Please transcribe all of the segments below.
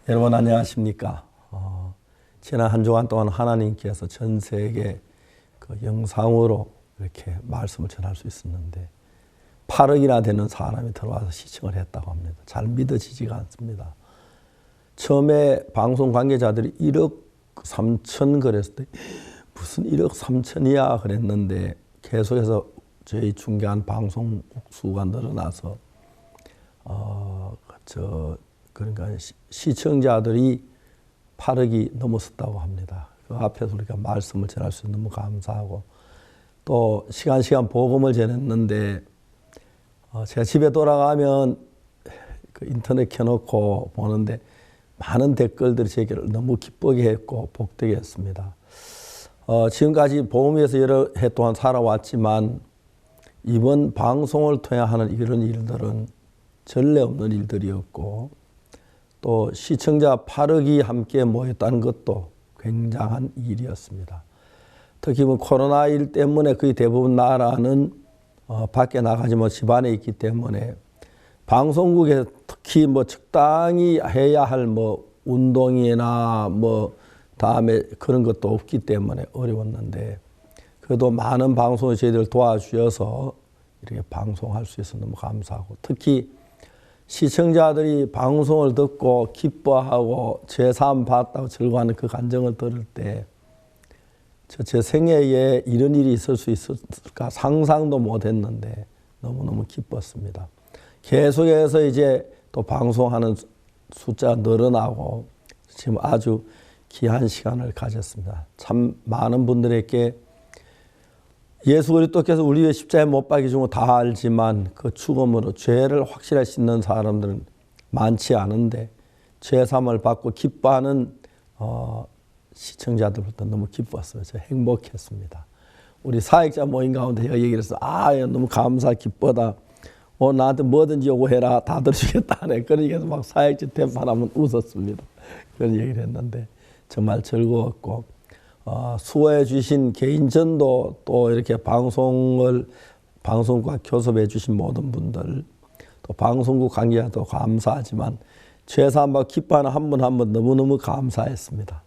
여러분 안녕하십니까? 지난 한 주간 동안 하나님께서 전 세계 그 영상으로 이렇게 말씀을 전할 수 있었는데 8억이나 되는 사람이 들어와서 시청을 했다고 합니다. 잘 믿어지지가 않습니다. 처음에 방송 관계자들이 1억 3천 그랬을 때 무슨 1억 3천이야 그랬는데 계속해서 저희 중계한 방송 수가 늘어나서 그러니까 시청자들이 8억이 넘었었다고 합니다. 그 앞에서 우리가 말씀을 전할 수 있는 너무 감사하고 또 시간 복음을 전했는데 제가 집에 돌아가면 그 인터넷 켜놓고 보는데 많은 댓글들이 제게를 너무 기쁘게 했고 복되게 했습니다. 지금까지 복음에서 여러 해 동안 살아왔지만 이번 방송을 통해 하는 이런 일들은 전례 없는 일들이었고 또 시청자 8억이 함께 모였다는 것도 굉장한 일이었습니다. 특히 코로나1 때문에 거의 대부분 나라는 밖에 나가지 못 집안에 있기 때문에 방송국에 특히 적당히 해야 할 운동이나 다음에 그런 것도 없기 때문에 어려웠는데 그래도 많은 방송을 저희들 도와주셔서 이렇게 방송할 수 있어서 너무 감사하고 특히 시청자들이 방송을 듣고 기뻐하고 죄사함 받았다고 즐거워하는 그 감정을 들을 때 제 생애에 이런 일이 있을 수 있을까 상상도 못했는데 너무너무 기뻤습니다. 계속해서 이제 또 방송하는 숫자가 늘어나고 지금 아주 귀한 시간을 가졌습니다. 참 많은 분들에게 예수 그리스도께서 우리 위해 십자가에 못 박히신 거 다 알지만 그 죽음으로 죄를 확실히 씻는 사람들은 많지 않은데 죄사함을 받고 기뻐하는 시청자들부터 너무 기뻤어요. 저 행복했습니다. 우리 사역자 모임 가운데 제가 얘기를 해서 너무 감사 기쁘다. 나한테 뭐든지 요구해라. 다 들어주겠다. 그러니까 막 사역자 대판하면 웃었습니다. 그런 얘기를 했는데 정말 즐거웠고 수호해 주신 개인전도 또 이렇게 방송과 교섭해 주신 모든 분들 또 방송국 관계자도 감사하지만 죄사함받고 기뻐하는 한 분 한 분 너무너무 감사했습니다.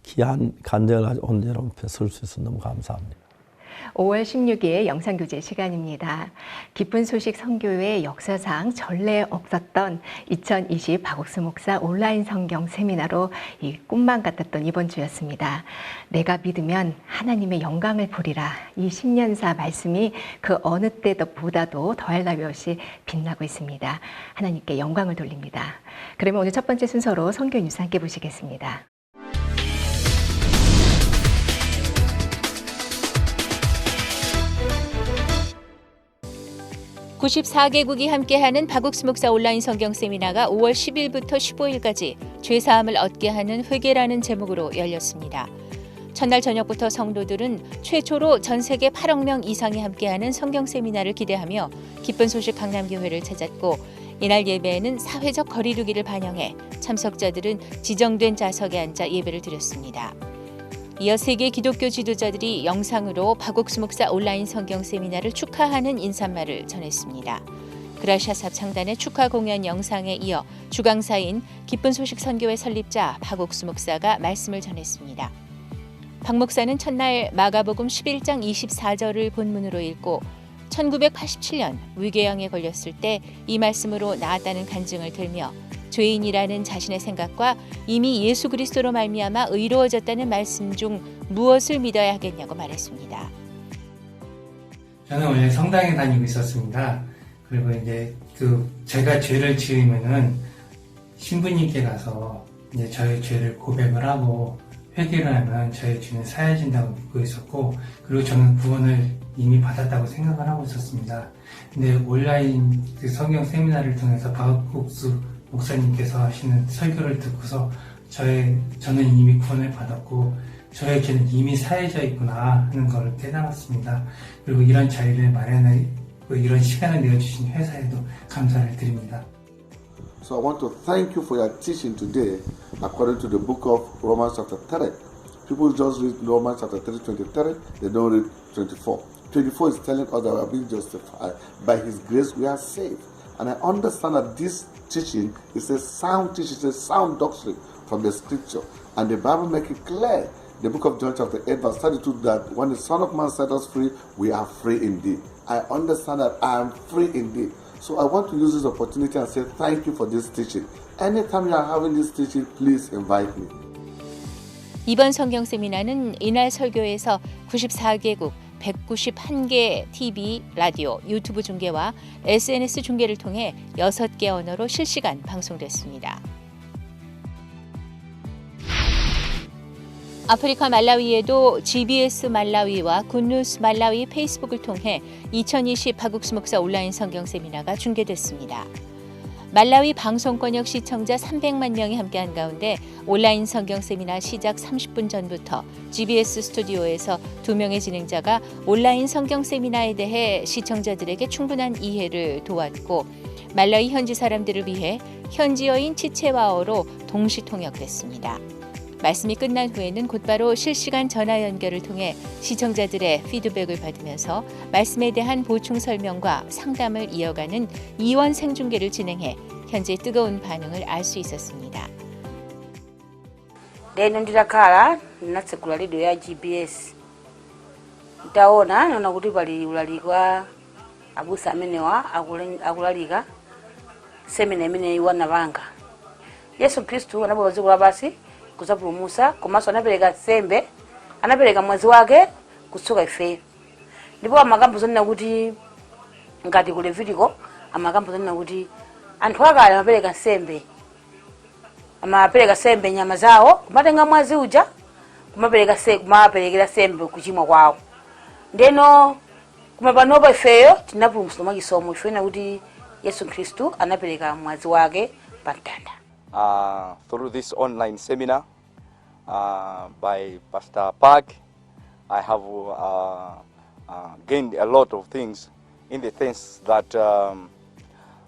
귀한 간증을 가지고 오늘 여러분 앞에 설 수 있어서 너무 감사합니다. 5월 16일 영상교제 시간입니다. 기쁜 소식 선교회 역사상 전례 없었던 2020 박옥수 목사 온라인 성경 세미나로 이 꿈만 같았던 이번 주였습니다. 내가 믿으면 하나님의 영광을 보리라. 이 10년사 말씀이 그 어느 때보다도 더할 나위 없이 빛나고 있습니다. 하나님께 영광을 돌립니다. 그러면 오늘 첫 번째 순서로 선교 뉴스 함께 보시겠습니다. 94개국이 함께하는 박옥수 목사 온라인 성경 세미나가 5월 10일부터 15일까지 죄사함을 얻게 하는 회개라는 제목으로 열렸습니다. 첫날 저녁부터 성도들은 최초로 전 세계 8억 명 이상이 함께하는 성경 세미나를 기대하며 기쁜 소식 강남교회를 찾았고 이날 예배에는 사회적 거리 두기를 반영해 참석자들은 지정된 좌석에 앉아 예배를 드렸습니다. 이어 세계 기독교 지도자들이 영상으로 박옥수 목사 온라인 성경 세미나를 축하하는 인사말을 전했습니다. 그라샤삽 창단의 축하 공연 영상에 이어 주강사인 기쁜 소식 선교회 설립자 박옥수 목사가 말씀을 전했습니다. 박 목사는 첫날 마가복음 11장 24절을 본문으로 읽고 1987년 위궤양에 걸렸을 때 이 말씀으로 나았다는 간증을 들며 죄인이라는 자신의 생각과 이미 예수 그리스도로 말미암아 의로워졌다는 말씀 중 무엇을 믿어야 하겠냐고 말했습니다. 저는 원래 성당에 다니고 있었습니다. 그리고 이제 제가 죄를 지으면은 신부님께 가서 이제 저의 죄를 고백을 하고 회개를 하면 저의 죄는 사해진다고 믿고 있었고, 그리고 저는 구원을 이미 받았다고 생각을 하고 있었습니다. 근데 온라인 성경 세미나를 통해서 박옥수 목사님께서 하시는 설교를 듣고서 저는 이미 구원을 받았고 저의 죄는 이미 사해져 있구나 하는 걸 깨달았습니다. 그리고 이런 자리를 마련하고 이런 시간을 내어주신 회사에도 감사를 드립니다. So I want to thank you for your teaching today according to the book of Romans chapter 3. People just read Romans chapter 3, 23, they don't read 24. 24 is telling us that we are being justified. By His grace we are saved. And I understand that this teaching is a sound teaching, it's a sound doctrine from the scripture. And the Bible makes it clear, the book of John chapter 8 verse 32, that when the Son of Man set us free, we are free indeed. I understand that I am free indeed. So I want to use this opportunity and say thank you for this teaching. Anytime you are having this teaching, please invite me. 이번 성경 세미나는 이날 설교에서 94개국 191개 TV, 라디오, 유튜브 중계와 SNS 중계를 통해 6개 언어로 실시간 방송됐습니다. 아프리카 말라위에도 GBS 말라위와 굿뉴스 말라위 페이스북을 통해 2020 박욱수 목사 온라인 성경 세미나가 중계됐습니다. 말라위 방송권역 시청자 300만 명이 함께한 가운데 온라인 성경 세미나 시작 30분 전부터 GBS 스튜디오에서 2명의 진행자가 온라인 성경 세미나에 대해 시청자들에게 충분한 이해를 도왔고 말라위 현지 사람들을 위해 현지어인 치체와어로 동시 통역됐습니다. 말씀이 끝난 후에는 곧바로 실시간 전화 연결을 통해 시청자들의 피드백을 받으면서 말씀에 대한 보충 설명과 상담을 이어가는 이원 생중계를 진행해 현재 뜨거운 반응을 알 수 있었습니다. Leno nditakhala natsekula redio ya GBS. Ndaona kuti pali ulalikwa abusa amenewa akulalika semina imene iwana vanga. Yesu Kristu anabwera dziko lapansi kuzapulumutsa, komanso anapereka nsembe, anapereka mwazi wake kutsuka ife. Ndipo amakambo zanena kuti ngati ku Levitiko amakambo zanena kuti anthu akale amapereka nsembe nyama zawo, kumatenga mwazi uja kumaperekera nsembe kuchimwa kwawo. Ndeno kumapanopa ifeyo tinapulumutsidwa mwachisomo ifena kuti Yesu Kristu anapereka mwazi wake pa mtanda. Through this online seminar by Pastor Park, I have gained a lot of things in the sense that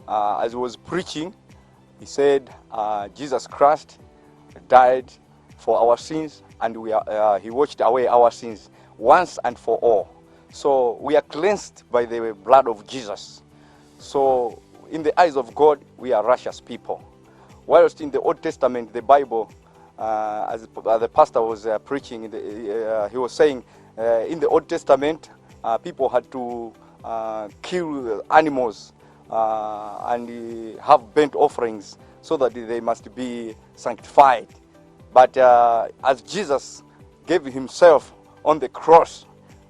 as he was preaching, he said Jesus Christ died for our sins and he washed away our sins once and for all. So we are cleansed by the blood of Jesus. So in the eyes of God, we are righteous people. Whilst in the Old Testament, the Bible, as the pastor was preaching, he was saying in the Old Testament, people had to kill animals and have burnt offerings so that they must be sanctified. But as Jesus gave himself on the cross,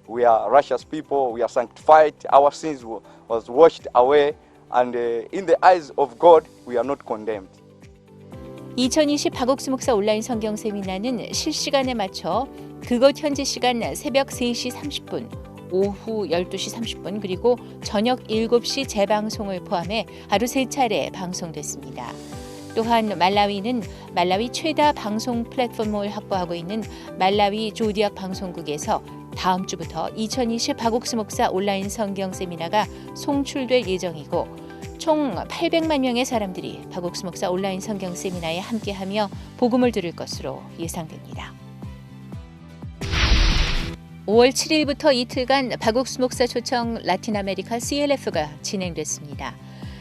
we are righteous people, we are sanctified, our sins was washed away, and in the eyes of God, we are not condemned. 2020 박욱수 목사 온라인 성경 세미나는 실시간에 맞춰 그곳 현지 시간 새벽 3시 30분, 오후 12시 30분 그리고 저녁 7시 재방송을 포함해 하루 3차례 방송됐습니다. 또한 말라위는 말라위 최다 방송 플랫폼을 확보하고 있는 말라위 조디악 방송국에서 다음 주부터 2020 박욱수 목사 온라인 성경 세미나가 송출될 예정이고 총 800만 명의 사람들이 박욱수 목사 온라인 성경 세미나에 함께하며 복음을 들을 것으로 예상됩니다. 5월 7일부터 이틀간 박욱수 목사 초청 라틴 아메리카 CLF가 진행됐습니다.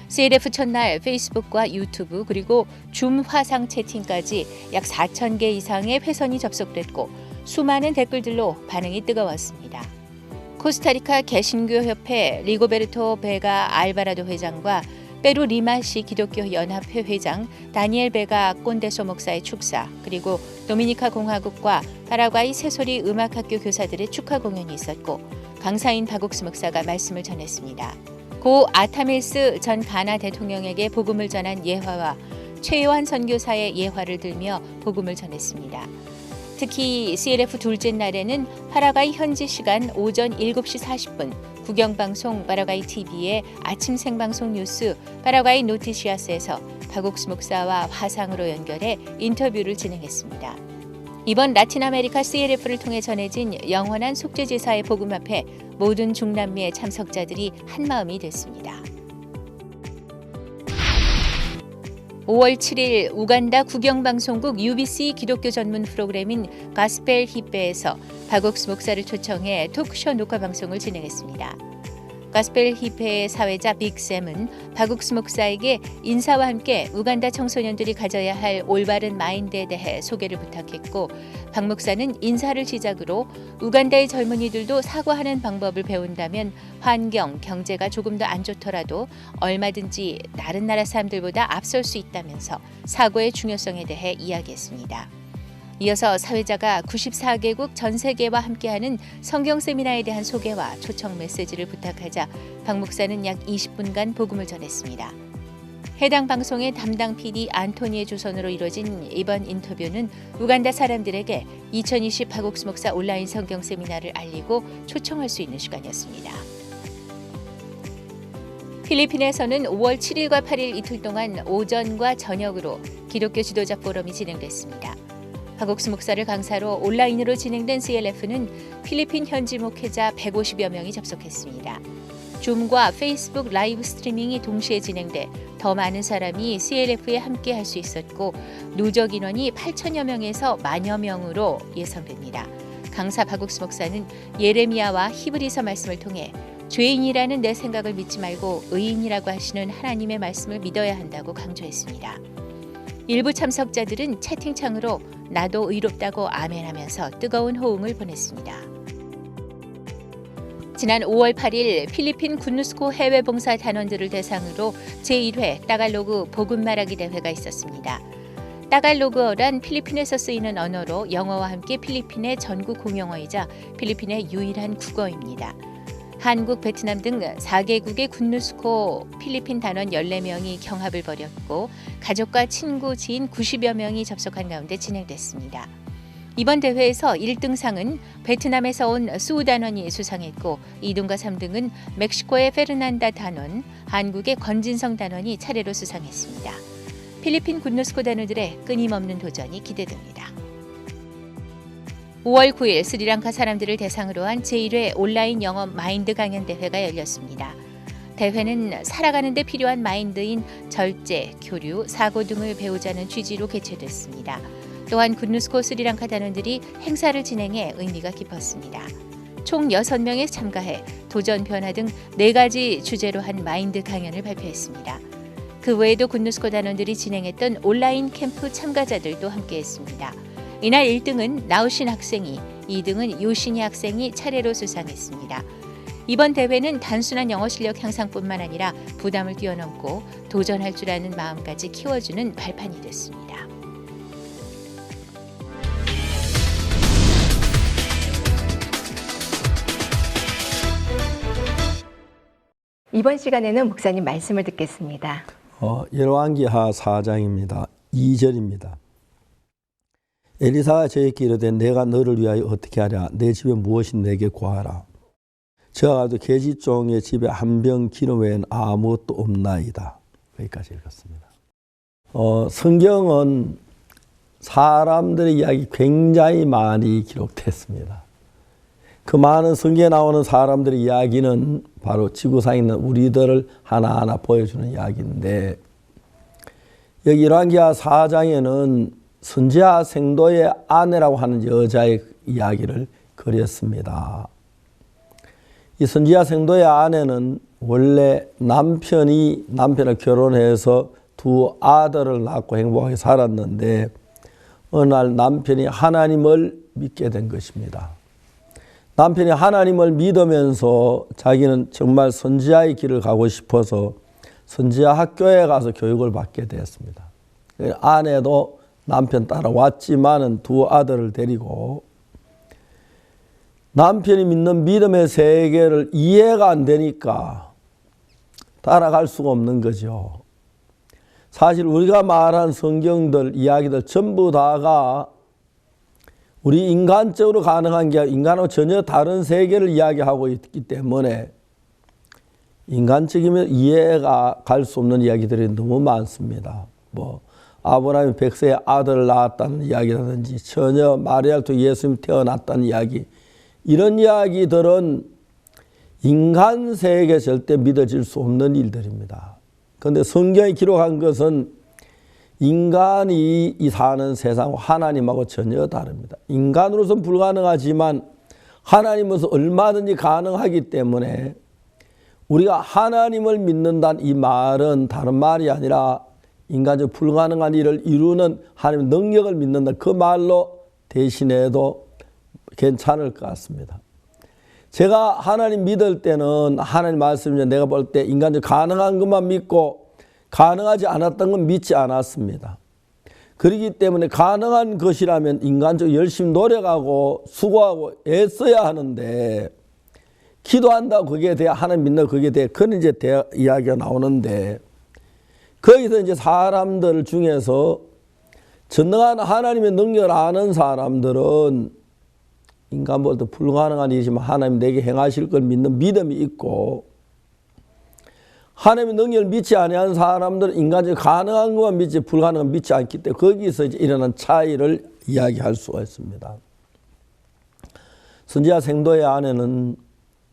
CLF 첫날 페이스북과 유튜브 그리고 줌 화상 채팅까지 약 4,000개 이상의 회선이 접속됐고 수많은 댓글들로 반응이 뜨거웠습니다. 코스타리카 개신교협회 리고베르토 베가 알바라도 회장과 페루 리마시 기독교 연합회 회장 다니엘 베가 꼰데소 목사의 축사 그리고 도미니카 공화국과 파라과이 새소리 음악학교 교사들의 축하 공연이 있었고 강사인 박욱수 목사가 말씀을 전했습니다. 고 아타밀스 전 가나 대통령에게 복음을 전한 예화와 최요한 선교사의 예화를 들며 복음을 전했습니다. 특히 CLF 둘째 날에는 파라과이 현지 시간 오전 7시 40분 국영방송 파라과이 TV의 아침 생방송 뉴스 파라과이 노티시아스에서 박욱수 목사와 화상으로 연결해 인터뷰를 진행했습니다. 이번 라틴 아메리카 CLF를 통해 전해진 영원한 속죄제사의 복음 앞에 모든 중남미의 참석자들이 한마음이 됐습니다. 5월 7일 우간다 국영방송국 UBC 기독교 전문 프로그램인 가스펠 히베에서 박욱수 목사를 초청해 토크쇼 녹화 방송을 진행했습니다. 가스펠 힙회의 사회자 빅샘은 박욱수 목사에게 인사와 함께 우간다 청소년들이 가져야 할 올바른 마인드에 대해 소개를 부탁했고, 박 목사는 인사를 시작으로 우간다의 젊은이들도 사과하는 방법을 배운다면 환경, 경제가 조금 더 안 좋더라도 얼마든지 다른 나라 사람들보다 앞설 수 있다면서 사과의 중요성에 대해 이야기했습니다. 이어서 사회자가 94개국 전 세계와 함께하는 성경 세미나에 대한 소개와 초청 메시지를 부탁하자 박 목사는 약 20분간 복음을 전했습니다. 해당 방송의 담당 PD 안토니의 주선으로 이뤄진 이번 인터뷰는 우간다 사람들에게 2020 박옥수 목사 온라인 성경 세미나를 알리고 초청할 수 있는 시간이었습니다. 필리핀에서는 5월 7일과 8일 이틀 동안 오전과 저녁으로 기독교 지도자 포럼이 진행됐습니다. 박옥수 목사를 강사로 온라인으로 진행된 CLF는 필리핀 현지 목회자 150여 명이 접속했습니다. 줌과 페이스북 라이브 스트리밍이 동시에 진행돼 더 많은 사람이 CLF에 함께할 수 있었고, 누적 인원이 8천여 명에서 만여 명으로 예상됩니다. 강사 박옥수 목사는 예레미야와 히브리서 말씀을 통해 죄인이라는 내 생각을 믿지 말고 의인이라고 하시는 하나님의 말씀을 믿어야 한다고 강조했습니다. 일부 참석자들은 채팅창으로 나도 의롭다고 아멘하면서 뜨거운 호응을 보냈습니다. 지난 5월 8일 필리핀 군누스코 해외봉사 단원들을 대상으로 제1회 따갈로그 복음 말하기 대회가 있었습니다. 따갈로그어란 필리핀에서 쓰이는 언어로 영어와 함께 필리핀의 전국 공용어이자 필리핀의 유일한 국어입니다. 한국, 베트남 등 4개국의 군누스코 필리핀 단원 14명이 경합을 벌였고, 가족과 친구, 지인 90여 명이 접속한 가운데 진행됐습니다. 이번 대회에서 1등상은 베트남에서 온 수 단원이 수상했고, 2등과 3등은 멕시코의 페르난다 단원, 한국의 권진성 단원이 차례로 수상했습니다. 필리핀 군누스코 단원들의 끊임없는 도전이 기대됩니다. 5월 9일 스리랑카 사람들을 대상으로 한 제1회 온라인 영어 마인드 강연 대회가 열렸습니다. 대회는 살아가는 데 필요한 마인드인 절제, 교류, 사고 등을 배우자는 취지로 개최됐습니다. 또한 군누스코 스리랑카 단원들이 행사를 진행해 의미가 깊었습니다. 총 6명에 참가해 도전 변화 등 4가지 주제로 한 마인드 강연을 발표했습니다. 그 외에도 군누스코 단원들이 진행했던 온라인 캠프 참가자들도 함께했습니다. 이날 1등은 나우신 학생이, 2등은 요신이 학생이 차례로 수상했습니다. 이번 대회는 단순한 영어 실력 향상뿐만 아니라 부담을 뛰어넘고 도전할 줄 아는 마음까지 키워주는 발판이 됐습니다. 이번 시간에는 목사님 말씀을 듣겠습니다. 열왕기하 4장입니다. 2절입니다. 엘리사가 저에게 이르되 내가 너를 위하여 어떻게 하랴? 내 집에 무엇이 내게 구하라. 저가 가도 계집종의 집에 한 병 기름 외에는 아무것도 없나이다. 여기까지 읽었습니다. 성경은 사람들의 이야기 굉장히 많이 기록됐습니다. 그 많은 성경에 나오는 사람들의 이야기는 바로 지구상에 있는 우리들을 하나하나 보여주는 이야기인데, 여기 열왕기하 4장에는 선지자 생도의 아내라고 하는 여자의 이야기를 그렸습니다. 이 선지자 생도의 아내는 원래 남편을 결혼해서 2 아들을 낳고 행복하게 살았는데, 어느 날 남편이 하나님을 믿게 된 것입니다. 남편이 하나님을 믿으면서 자기는 정말 선지자의 길을 가고 싶어서 선지자 학교에 가서 교육을 받게 되었습니다. 아내도 남편 따라왔지만은 2 아들을 데리고 남편이 믿는 믿음의 세계를 이해가 안 되니까 따라갈 수가 없는 거죠. 사실 우리가 말한 성경들, 이야기들 전부 다가 우리 인간적으로 가능한 게 인간하고 전혀 다른 세계를 이야기하고 있기 때문에 인간적이면 이해가 갈 수 없는 이야기들이 너무 많습니다. 아브라함이 100세에 아들을 낳았다는 이야기라든지 처녀 마리아를 통해 예수님이 태어났다는 이야기, 이런 이야기들은 인간 세계에 절대 믿어질 수 없는 일들입니다. 그런데 성경이 기록한 것은 인간이 사는 세상과 하나님하고 전혀 다릅니다. 인간으로서는 불가능하지만 하나님으로서 얼마든지 가능하기 때문에 우리가 하나님을 믿는다는 이 말은 다른 말이 아니라 인간적 불가능한 일을 이루는 하나님의 능력을 믿는다. 그 말로 대신해도 괜찮을 것 같습니다. 제가 하나님 믿을 때는 하나님 말씀을 내가 볼 때 인간적 가능한 것만 믿고 가능하지 않았던 건 믿지 않았습니다. 그렇기 때문에 가능한 것이라면 인간적으로 열심히 노력하고 수고하고 애써야 하는데 기도한다고 거기에 대해 하나님 믿는 거기에 대해 그런 이제 이야기가 나오는데 거기서 이제 사람들 중에서 전능한 하나님의 능력을 아는 사람들은 인간보다 불가능한 일이지만 하나님 내게 행하실 걸 믿는 믿음이 있고 하나님의 능력을 믿지 아니하는 사람들은 인간적으로 가능한 것만 믿지 불가능한 건 믿지 않기 때문에 거기서 이제 일어난 차이를 이야기할 수가 있습니다. 선지자 생도의 아내는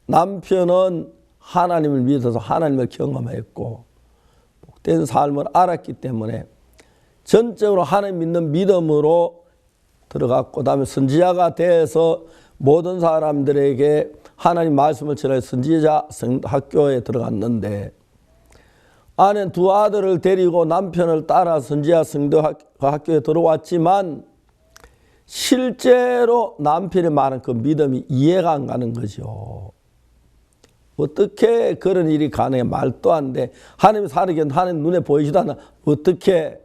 남편은 하나님을 믿어서 하나님을 경험했고 복된 삶을 알았기 때문에 전적으로 하나님 믿는 믿음으로 들어갔고 그다음에 선지자가 돼서 모든 사람들에게 하나님 말씀을 전해 선지자 학교에 들어갔는데 아내는 두 아들을 데리고 남편을 따라 선지자 성도 학교에 들어왔지만 실제로 남편의 말은 그 믿음이 이해가 안 가는 거죠. 어떻게 그런 일이 가능해? 말도 안 돼. 하나님이 살아계신 하나님 눈에 보이지도 않아. 어떻게?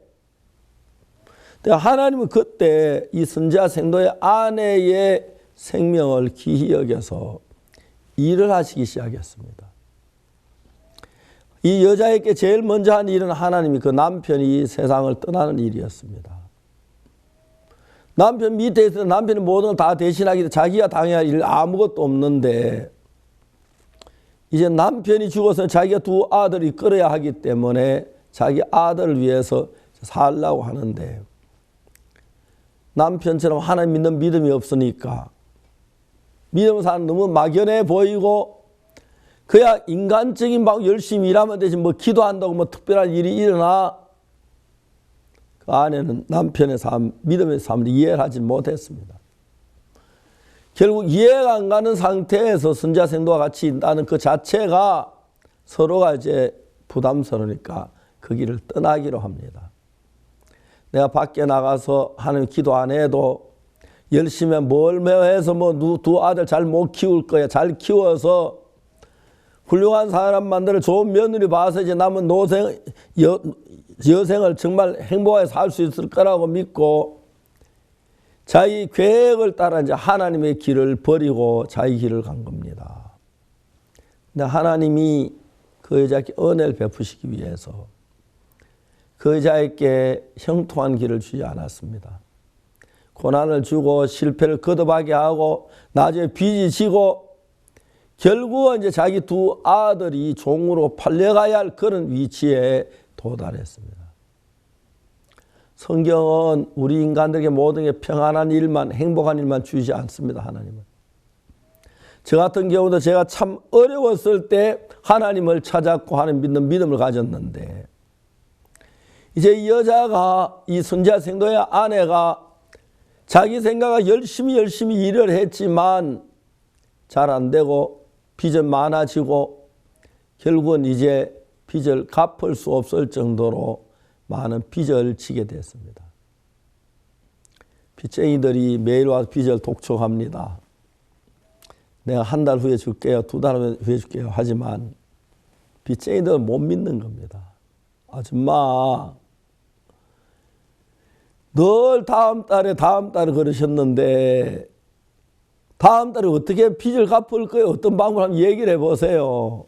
하나님은 그때 이 선지자 생도의 아내의 생명을 귀히 여겨서 일을 하시기 시작했습니다. 이 여자에게 제일 먼저 한 일은 하나님이 그 남편이 세상을 떠나는 일이었습니다. 남편 밑에 있어서 남편이 모든 걸 다 대신하기 때문에 자기가 당해야 할 일 아무것도 없는데 이제 남편이 죽어서 자기가 두 아들이 끌어야 하기 때문에 자기 아들을 위해서 살려고 하는데 남편처럼 하나님 믿는 믿음이 없으니까 믿음 사는 너무 막연해 보이고 그야 인간적인 방 열심히 일하면 되지 뭐 기도한다고 뭐 특별한 일이 일어나 그 아내는 남편의 삶, 믿음의 삶을 이해를 하지 못했습니다. 결국 이해가 안 가는 상태에서 선지자 생도와 같이 있다는 그 자체가 서로가 이제 부담스러우니까 그 길을 떠나기로 합니다. 내가 밖에 나가서 하나님 기도 안 해도 열심히 멀매해서 뭐 두 아들 잘 못 키울 거야. 잘 키워서 훌륭한 사람 만들어 좋은 며느리 봐서 이제 남은 여생을 정말 행복하게 살 수 있을 거라고 믿고 자기 계획을 따라 이제 하나님의 길을 버리고 자기 길을 간 겁니다. 근데 하나님이 그 여자에게 은혜를 베푸시기 위해서 그 여자에게 형통한 길을 주지 않았습니다. 고난을 주고 실패를 거듭하게 하고 나중에 빚이 지고 결국은 이제 자기 두 아들이 종으로 팔려가야 할 그런 위치에 도달했습니다. 성경은 우리 인간들에게 모든 게 평안한 일만 행복한 일만 주지 않습니다. 하나님은. 저 같은 경우도 제가 참 어려웠을 때 하나님을 찾았고 하나님 믿는 믿음을 가졌는데 이제 이 여자가 이 선지자 생도의 아내가 자기 생각에 열심히 일을 했지만 잘 안 되고 빚은 많아지고 결국은 이제 빚을 갚을 수 없을 정도로 많은 빚을 지게 됐습니다. 빚쟁이들이 매일 와서 빚을 독촉합니다. 내가 한 달 후에 줄게요. 두 달 후에 줄게요. 하지만 빚쟁이들은 못 믿는 겁니다. 아줌마 늘 다음 달에 그러셨는데 다음 달에 어떻게 빚을 갚을 거예요? 어떤 방법을 한번 얘기를 해보세요.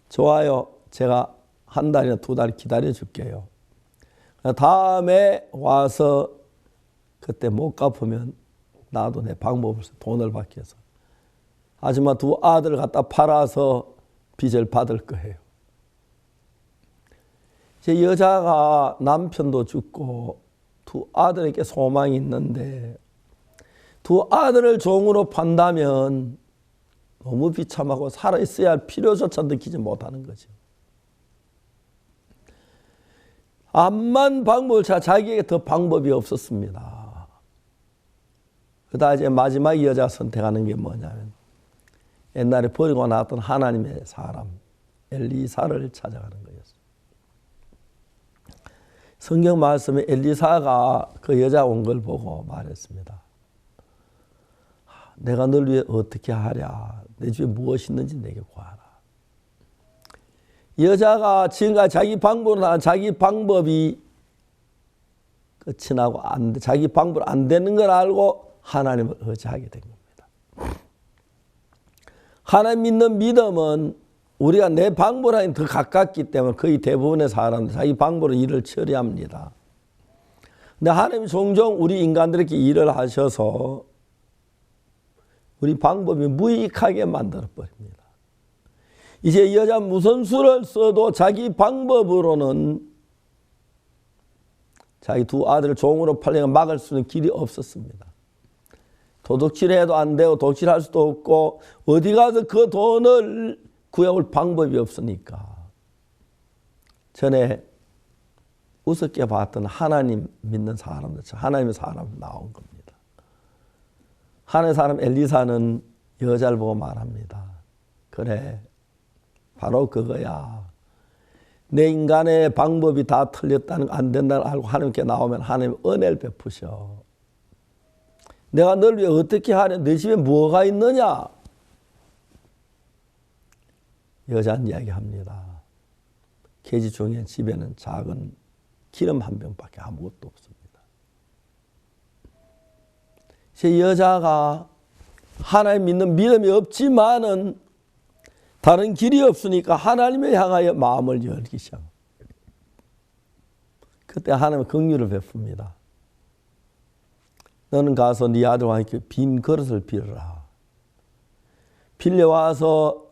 좋아요. 제가 한 달이나 두 달 기다려 줄게요. 다음에 와서 그때 못 갚으면 나도 내 방법을 돈을 받기 위해서. 하지만 두 아들을 갖다 팔아서 빚을 받을 거예요. 이제 여자가 남편도 죽고 두 아들에게 소망이 있는데 두 아들을 종으로 판다면 너무 비참하고 살아있어야 할 필요조차 느끼지 못하는 거죠. 암만 방법을 자기에게 더 방법이 없었습니다. 그러다 이제 마지막 여자가 선택하는 게 뭐냐면 옛날에 버리고 나왔던 하나님의 사람 엘리사를 찾아가는 거였어요. 성경 말씀에 엘리사가 그 여자 온 걸 보고 말했습니다. 내가 널 위해 어떻게 하랴. 내 집에 무엇이 있는지 내게 구하라. 여자가 지금까지 자기 방법으로 한 자기 방법이 끝이 나고 자기 방법으로 안 되는 걸 알고 하나님을 의지하게 된 겁니다. 하나님 믿는 믿음은 우리가 내 방법보다 더 가깝기 때문에 거의 대부분의 사람들 자기 방법으로 일을 처리합니다. 근데 하나님이 종종 우리 인간들에게 일을 하셔서 우리 방법이 무익하게 만들어버립니다. 이제 이 여자 무슨 수를 써도 자기 방법으로는 자기 두 아들을 종으로 팔려가 막을 수 있는 길이 없었습니다. 도둑질해도 안 되고 도둑질할 수도 없고 어디 가서 그 돈을 구해올 방법이 없으니까 전에 우습게 봤던 하나님 믿는 사람들, 하나님의 사람 나온 겁니다. 하나님의 사람 엘리사는 여자를 보고 말합니다. 그래, 바로 그거야. 내 인간의 방법이 다 틀렸다는 거 안 된다는 걸 알고 하나님께 나오면 하나님 은혜를 베푸셔. 내가 널 위해 어떻게 하냐? 내 집에 뭐가 있느냐? 여자는 이야기합니다. 계집 중에 집에는 작은 기름 한 병밖에 아무것도 없습니다. 제 여자가 하나님 믿는 믿음이 없지만은 다른 길이 없으니까 하나님을 향하여 마음을 열기 시작합니다. 그때 하나님은 긍휼을 베풉니다. 너는 가서 네 아들과 함께 빈 그릇을 빌어라. 빌려와서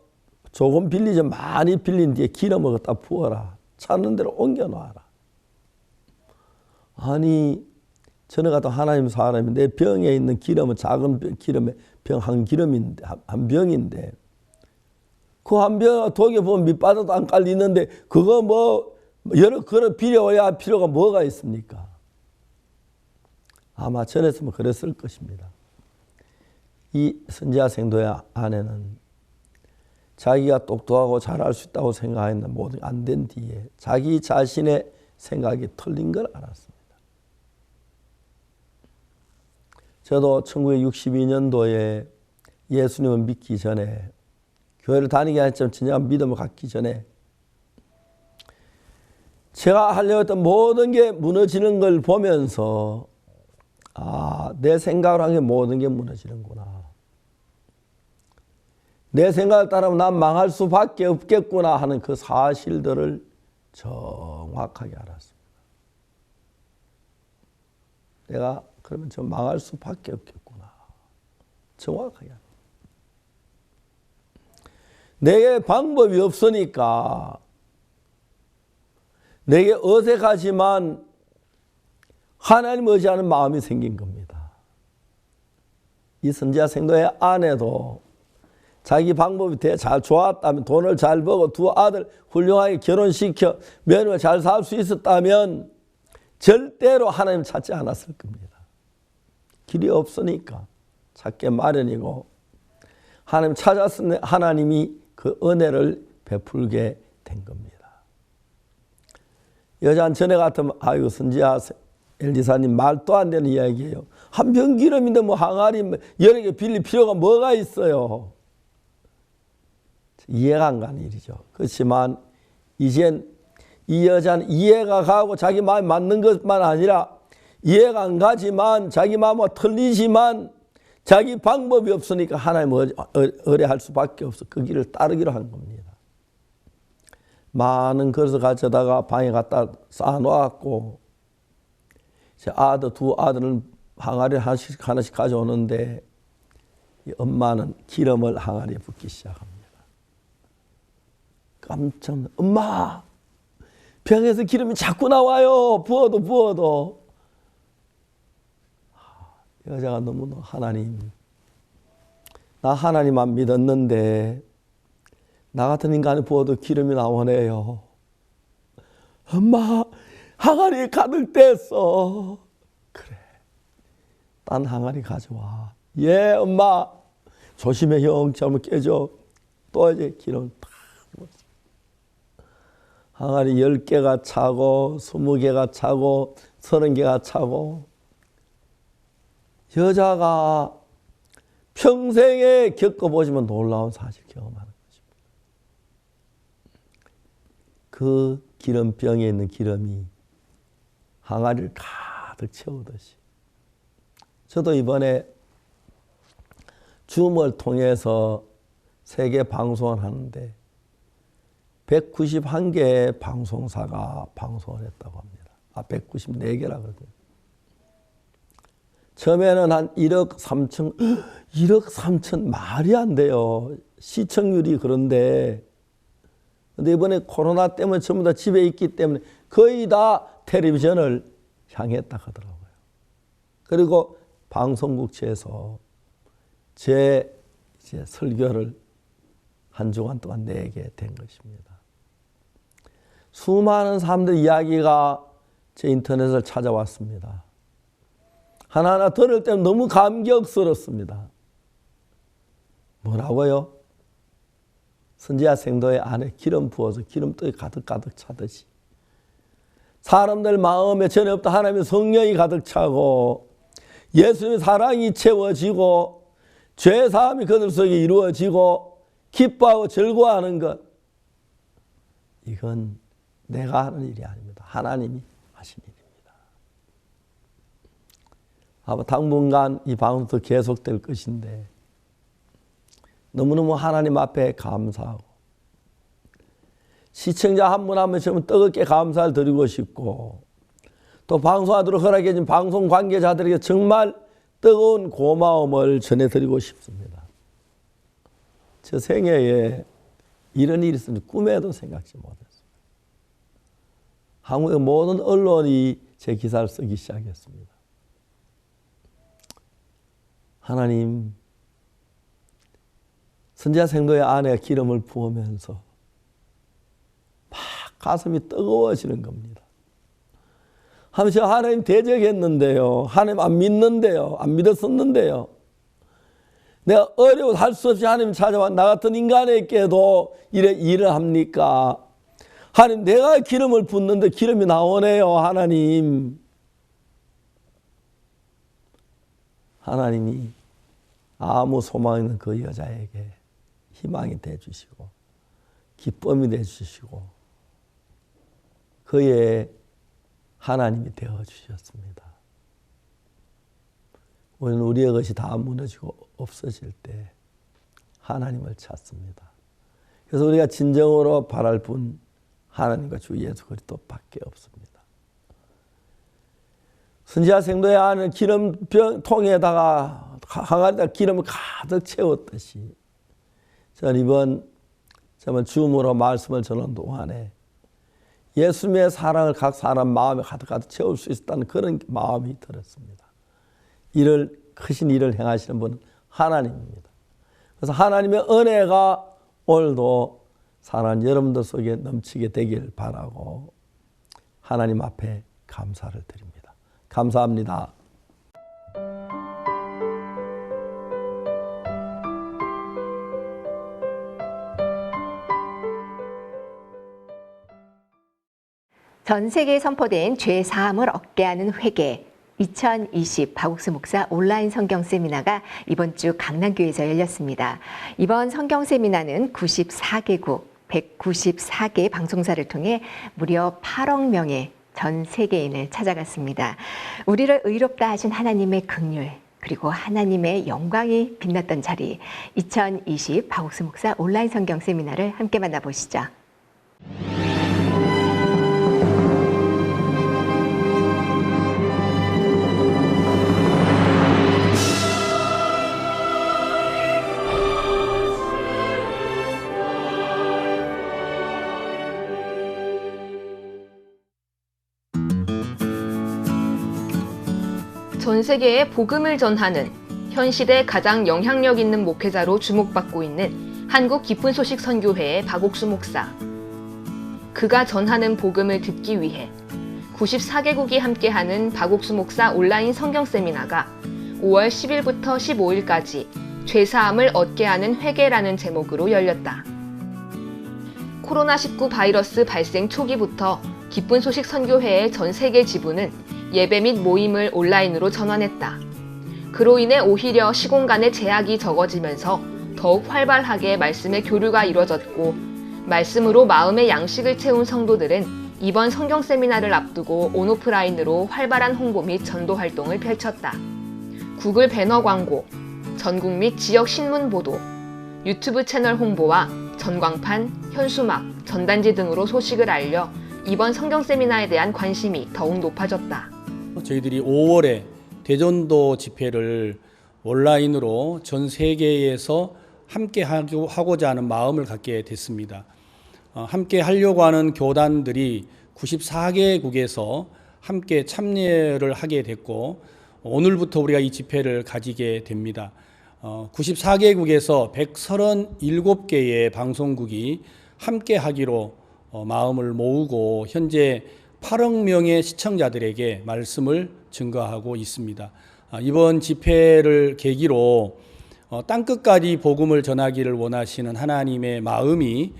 조금 빌리지 많이 빌린 뒤에 기름을 갖다 부어라. 찾는 대로 옮겨놔라. 아니 전에 같은 하나님 사람이 내 병에 있는 기름은 작은 기름에 병 한 기름인데 한 병인데 그 한 병 독에 보면 밑바닥도 안 깔리는데 그거 뭐 여러 그릇 빌려와야 할 필요가 뭐가 있습니까? 아마 전했으면 그랬을 것입니다. 이 선지자 생도의 아내는 자기가 똑똑하고 잘할 수 있다고 생각했는데 모든 안 된 뒤에 자기 자신의 생각이 틀린 걸 알았습니다. 저도 1962년도에 예수님을 믿기 전에 교회를 다니게 했지만 진정한 믿음을 갖기 전에 제가 하려고 했던 모든 게 무너지는 걸 보면서 내 생각을 한 게 모든 게 무너지는구나. 내 생각을 따르면 난 망할 수밖에 없겠구나 하는 그 사실들을 정확하게 알았습니다. 내가 그러면 저 망할 수밖에 없겠구나. 정확하게. 내게 방법이 없으니까 내게 어색하지만 하나님 의지하는 마음이 생긴 겁니다. 이 선지자 생도의 아내도 자기 방법이 잘 좋았다면 돈을 잘 벌고 두 아들 훌륭하게 결혼시켜 며느리와 잘 살 수 있었다면 절대로 하나님 찾지 않았을 겁니다. 길이 없으니까 찾게 마련이고 하나님 찾았으니 하나님이 그 은혜를 베풀게 된 겁니다. 여자는 전에 같으면 아유 선지자 엘리사님 말도 안 되는 이야기예요. 한 병 기름인데 뭐 항아리 여러 개 빌릴 필요가 뭐가 있어요. 이해가 안 가는 일이죠. 그렇지만 이젠 이 여자는 이해가 가고 자기 마음에 맞는 것만 아니라 이해가 안 가지만 자기 마음과 틀리지만 자기 방법이 없으니까 하나님을 의뢰할 수밖에 없어. 그 길을 따르기로 한 겁니다. 많은 그릇을 가져다가 방에 갖다 쌓아놓았고 제 두 아들은 항아리를 하나씩 가져오는데 엄마는 기름을 항아리에 붓기 시작합니다. 깜짝 놀라. 엄마! 병에서 기름이 자꾸 나와요. 부어도. 여자가 너무나 나 하나님만 믿었는데 나 같은 인간이 부어도 기름이 나오네요. 엄마, 항아리에 가득 댔어. 그래, 딴 항아리 가져와. 예, 엄마. 조심해, 형. 잘못 깨져. 또 이제 기름을 탁 부었습니다. 항아리 10개가 차고 20개가 차고 30개가 차고 여자가 평생에 겪어보시면 놀라운 사실 경험하는 것입니다. 그 기름병에 있는 기름이 항아리를 가득 채우듯이 저도 이번에 줌을 통해서 세계 방송을 하는데 191개의 방송사가 방송을 했다고 합니다. 194개라 그러거든요. 처음에는 한 1억 3천 말이 안 돼요. 시청률이. 그런데 이번에 코로나 때문에 전부 다 집에 있기 때문에 거의 다 텔레비전을 향했다 하더라고요. 그리고 방송국체에서 제 이제 설교를 한 주간 동안 내게 된 것입니다. 수많은 사람들 이야기가 제 인터넷을 찾아왔습니다. 하나하나 들을 때는 너무 감격스럽습니다. 뭐라고요? 선지자 생도의 안에 기름 부어서 기름떡이 가득가득 차듯이 사람들 마음에 전에 없던 하나님의 성령이 가득 차고 예수님의 사랑이 채워지고 죄사함이 그들 속에 이루어지고 기뻐하고 즐거워하는 것, 이건 내가 하는 일이 아닙니다. 하나님이 하신 일입니다. 아마 당분간 이 방송도 계속될 것인데 너무너무 하나님 앞에 감사하고 시청자 한 분 한 분 정말 뜨겁게 감사를 드리고 싶고 또 방송하도록 허락해 준 방송 관계자들에게 정말 뜨거운 고마움을 전해드리고 싶습니다. 저 생애에 이런 일이 있으면 꿈에도 생각지 못했어요. 한국의 모든 언론이 제 기사를 쓰기 시작했습니다. 하나님, 선지자 생도의 안에 기름을 부으면서 막 가슴이 뜨거워지는 겁니다. 하면서 하나님 대적했는데요. 하나님 안 믿는데요. 안 믿었었는데요. 내가 어려워서 할 수 없이 하나님 찾아와 나 같은 인간에게도 이래 일을 합니까? 하나님, 내가 기름을 붓는데 기름이 나오네요. 하나님. 하나님이 아무 소망 있는 그 여자에게 희망이 되어주시고 기쁨이 되어주시고 그의 하나님이 되어주셨습니다. 우리는 우리의 것이 다 무너지고 없어질 때 하나님을 찾습니다. 그래서 우리가 진정으로 바랄 분 하나님과 주 예수 그리스도밖에 없습니다. 선지자 생도의 안에 기름통에다가 항아리에다가 기름을 가득 채웠듯이 저는 이번 정말 줌으로 말씀을 전하는 동안에 예수님의 사랑을 각 사람 마음에 가득 채울 수 있었다는 그런 마음이 들었습니다. 크신 일을 행하시는 분은 하나님입니다. 그래서 하나님의 은혜가 오늘도 사랑하는 여러분들 속에 넘치게 되길 바라고 하나님 앞에 감사를 드립니다. 감사합니다. 전 세계에 선포된 죄 사함을 얻게 하는 회개 2020 박옥수 목사 온라인 성경 세미나가 이번 주 강남교회에서 열렸습니다. 이번 성경 세미나는 94개국 194개 방송사를 통해 무려 8억 명의 전 세계인을 찾아갔습니다. 우리를 의롭다 하신 하나님의 긍휼 그리고 하나님의 영광이 빛났던 자리 2020 박옥수 목사 온라인 성경 세미나를 함께 만나보시죠. 전 세계에 복음을 전하는 현 시대 가장 영향력 있는 목회자로 주목받고 있는 한국 기쁜 소식 선교회의 박옥수 목사. 그가 전하는 복음을 듣기 위해 94개국이 함께하는 박옥수 목사 온라인 성경 세미나가 5월 10일부터 15일까지 죄사함을 얻게 하는 회개라는 제목으로 열렸다. 코로나19 바이러스 발생 초기부터 기쁜 소식 선교회의 전 세계 지부는 예배 및 모임을 온라인으로 전환했다. 그로 인해 오히려 시공 간의 제약이 적어지면서 더욱 활발하게 말씀의 교류가 이루어졌고, 말씀으로 마음의 양식을 채운 성도들은 이번 성경 세미나를 앞두고 온오프라인으로 활발한 홍보 및 전도 활동을 펼쳤다. 구글 배너 광고, 전국 및 지역 신문 보도, 유튜브 채널 홍보와 전광판, 현수막, 전단지 등으로 소식을 알려 이번 성경 세미나에 대한 관심이 더욱 높아졌다. 저희들이 5월에 대전도 집회를 온라인으로 전 세계에서 함께 하고자 하는 마음을 갖게 됐습니다. 함께 하려고 하는 교단들이 94개국에서 함께 참여를 하게 됐고, 오늘부터 우리가 이 집회를 가지게 됩니다. 94개국에서 137개의 방송국이 함께 하기로 마음을 모으고 현재 8억 명의 시청자들에게 말씀을 증거하고 있습니다. 이번 집회를 계기로 땅끝까지 복음을 전하기를 원하시는 하나님의 마음이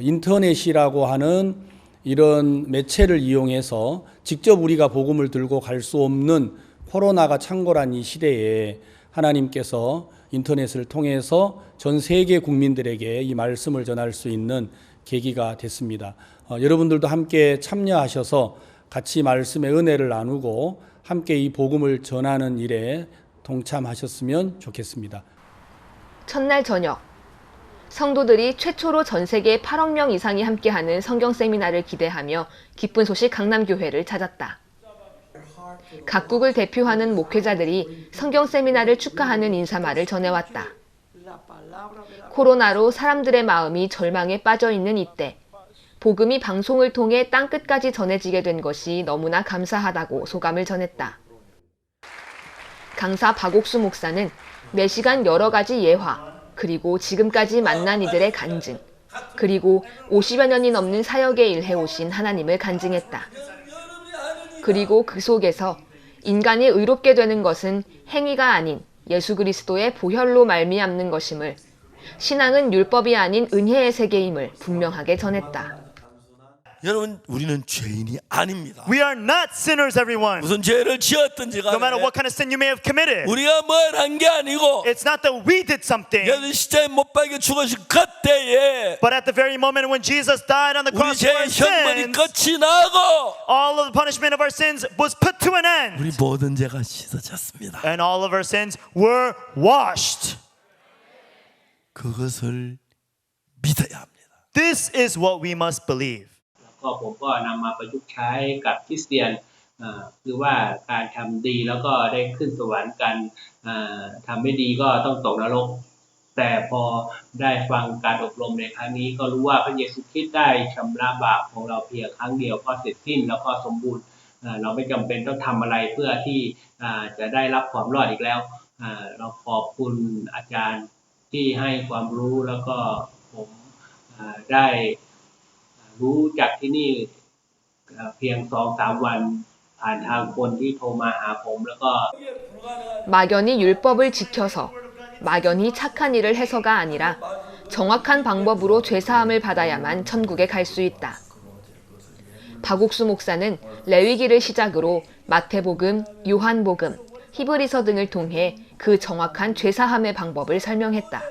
인터넷이라고 하는 이런 매체를 이용해서 직접 우리가 복음을 들고 갈 수 없는 코로나가 창궐한 이 시대에 하나님께서 인터넷을 통해서 전 세계 국민들에게 이 말씀을 전할 수 있는 계기가 됐습니다. 여러분들도 함께 참여하셔서 같이 말씀의 은혜를 나누고 함께 이 복음을 전하는 일에 동참하셨으면 좋겠습니다. 첫날 저녁, 성도들이 최초로 전 세계 8억 명 이상이 함께하는 성경 세미나를 기대하며 기쁜 소식 강남교회를 찾았다. 각국을 대표하는 목회자들이 성경 세미나를 축하하는 인사말을 전해왔다. 코로나로 사람들의 마음이 절망에 빠져 있는 이때, 복음이 방송을 통해 땅끝까지 전해지게 된 것이 너무나 감사하다고 소감을 전했다. 강사 박옥수 목사는 매시간 여러 가지 예화, 그리고 지금까지 만난 이들의 간증, 그리고 50여 년이 넘는 사역의 일 해오신 하나님을 간증했다. 그리고 그 속에서 인간이 의롭게 되는 것은 행위가 아닌 예수 그리스도의 보혈로 말미암는 것임을, 신앙은 율법이 아닌 은혜의 세계임을 분명하게 전했다. 여러분, 우리는 죄인이 아닙니다. We are not sinners, everyone. 무슨 죄를 지었든지 간에 No matter what kind of sin you may have committed. 우리가 뭘 한 게 아니고 It's not that we did something. 예수 십자가에 못 박혀 죽으신 그때에 But at the very moment when Jesus died on the 우리 cross for 죄의 our 형벌이 sins, 끝이 나고 all of the punishment of our sins was put to an end. 우리 모든 죄가 씻어졌습니다. And all of our sins were washed. 그것을 믿어야 합니다. This is what we must believe. ก็ผมก็นำมาประยุกต์ใช้กับคริสเตียนคือว่าการทำดีแล้วก็ได้ขึ้นสวรรค์กันทำไม่ดีก็ต้องตกนรกแต่พอได้ฟังการอบรมในครั้งนี้ก็รู้ว่าพระเยซูคริสต์ได้ชำระบาปของเราเพียงครั้งเดียวก็เสร็จสิ้นแล้วก็สมบูรณ์เราไม่จำเป็นต้องทำอะไรเพื่อที่จะได้รับความรอดอีกแล้วเราขอบคุณอาจารย์ที่ให้ความรู้แล้วก็ผมได้รู้จากที่นี่เพียง 2-3 วันผ่านทางคนที่โทรมาหาผมแล้วก็ 막연히 율법을 지켜서 막연히 착한 일을 해서가 아니라 정확한 방법으로 죄사함을 받아야만 천국에 갈 수 있다. 박옥수 목사는 레위기를 시작으로 마태복음, 요한복음, 히브리서 등을 통해 그 정확한 죄사함의 방법을 설명했다.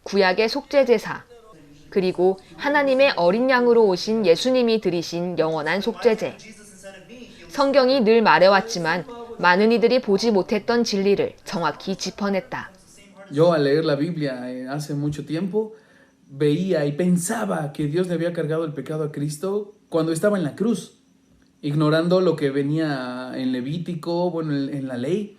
구약의 속죄제사, 그리고 하나님의 어린 양으로 오신 예수님이 드리신 영원한 속죄제. 성경이 늘 말해왔지만 많은 이들이 보지 못했던 진리를 정확히 짚어냈다. Yo al leer la Biblia hace mucho tiempo veía y pensaba que Dios le había cargado el pecado a Cristo cuando estaba en la cruz, ignorando lo que venía en Levítico, bueno, en la ley.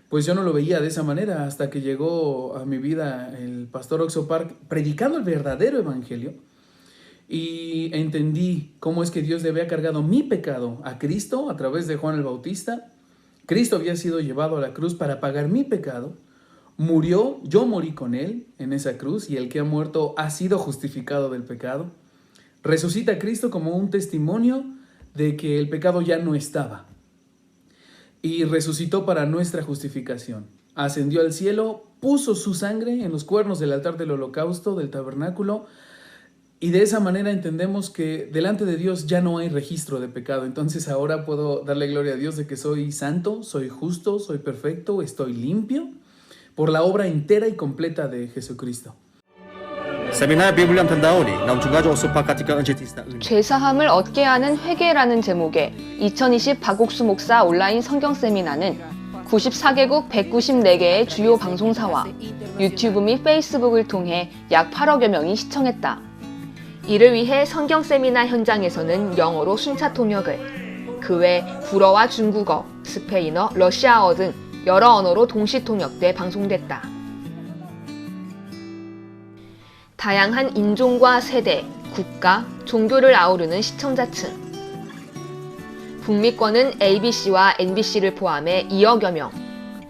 Pues yo no lo veía de esa manera hasta que llegó a mi vida el pastor Oxo Park predicando el verdadero evangelio y entendí cómo es que Dios le había cargado mi pecado a Cristo a través de Juan el Bautista. Cristo había sido llevado a la cruz para pagar mi pecado. Murió, yo morí con él en esa cruz y el que ha muerto ha sido justificado del pecado. Resucita a Cristo como un testimonio de que el pecado ya no estaba. Y resucitó para nuestra justificación. Ascendió al cielo, puso su sangre en los cuernos del altar del holocausto, del tabernáculo, Y de esa manera entendemos que delante de Dios ya no hay registro de pecado. Entonces ahora puedo darle gloria a Dios de que soy santo, soy justo, soy perfecto, estoy limpio por la obra entera y completa de Jesucristo. 죄사함을 얻게 하는 회개라는 제목의 2020 박옥수 목사 온라인 성경 세미나는 94개국 194개의 주요 방송사와 유튜브 및 페이스북을 통해 약 8억여 명이 시청했다. 이를 위해 성경 세미나 현장에서는 영어로 순차 통역을, 그 외 불어와 중국어, 스페인어, 러시아어 등 여러 언어로 동시 통역돼 방송됐다. 다양한 인종과 세대, 국가, 종교를 아우르는 시청자층. 북미권은 ABC와 NBC를 포함해 2억여 명,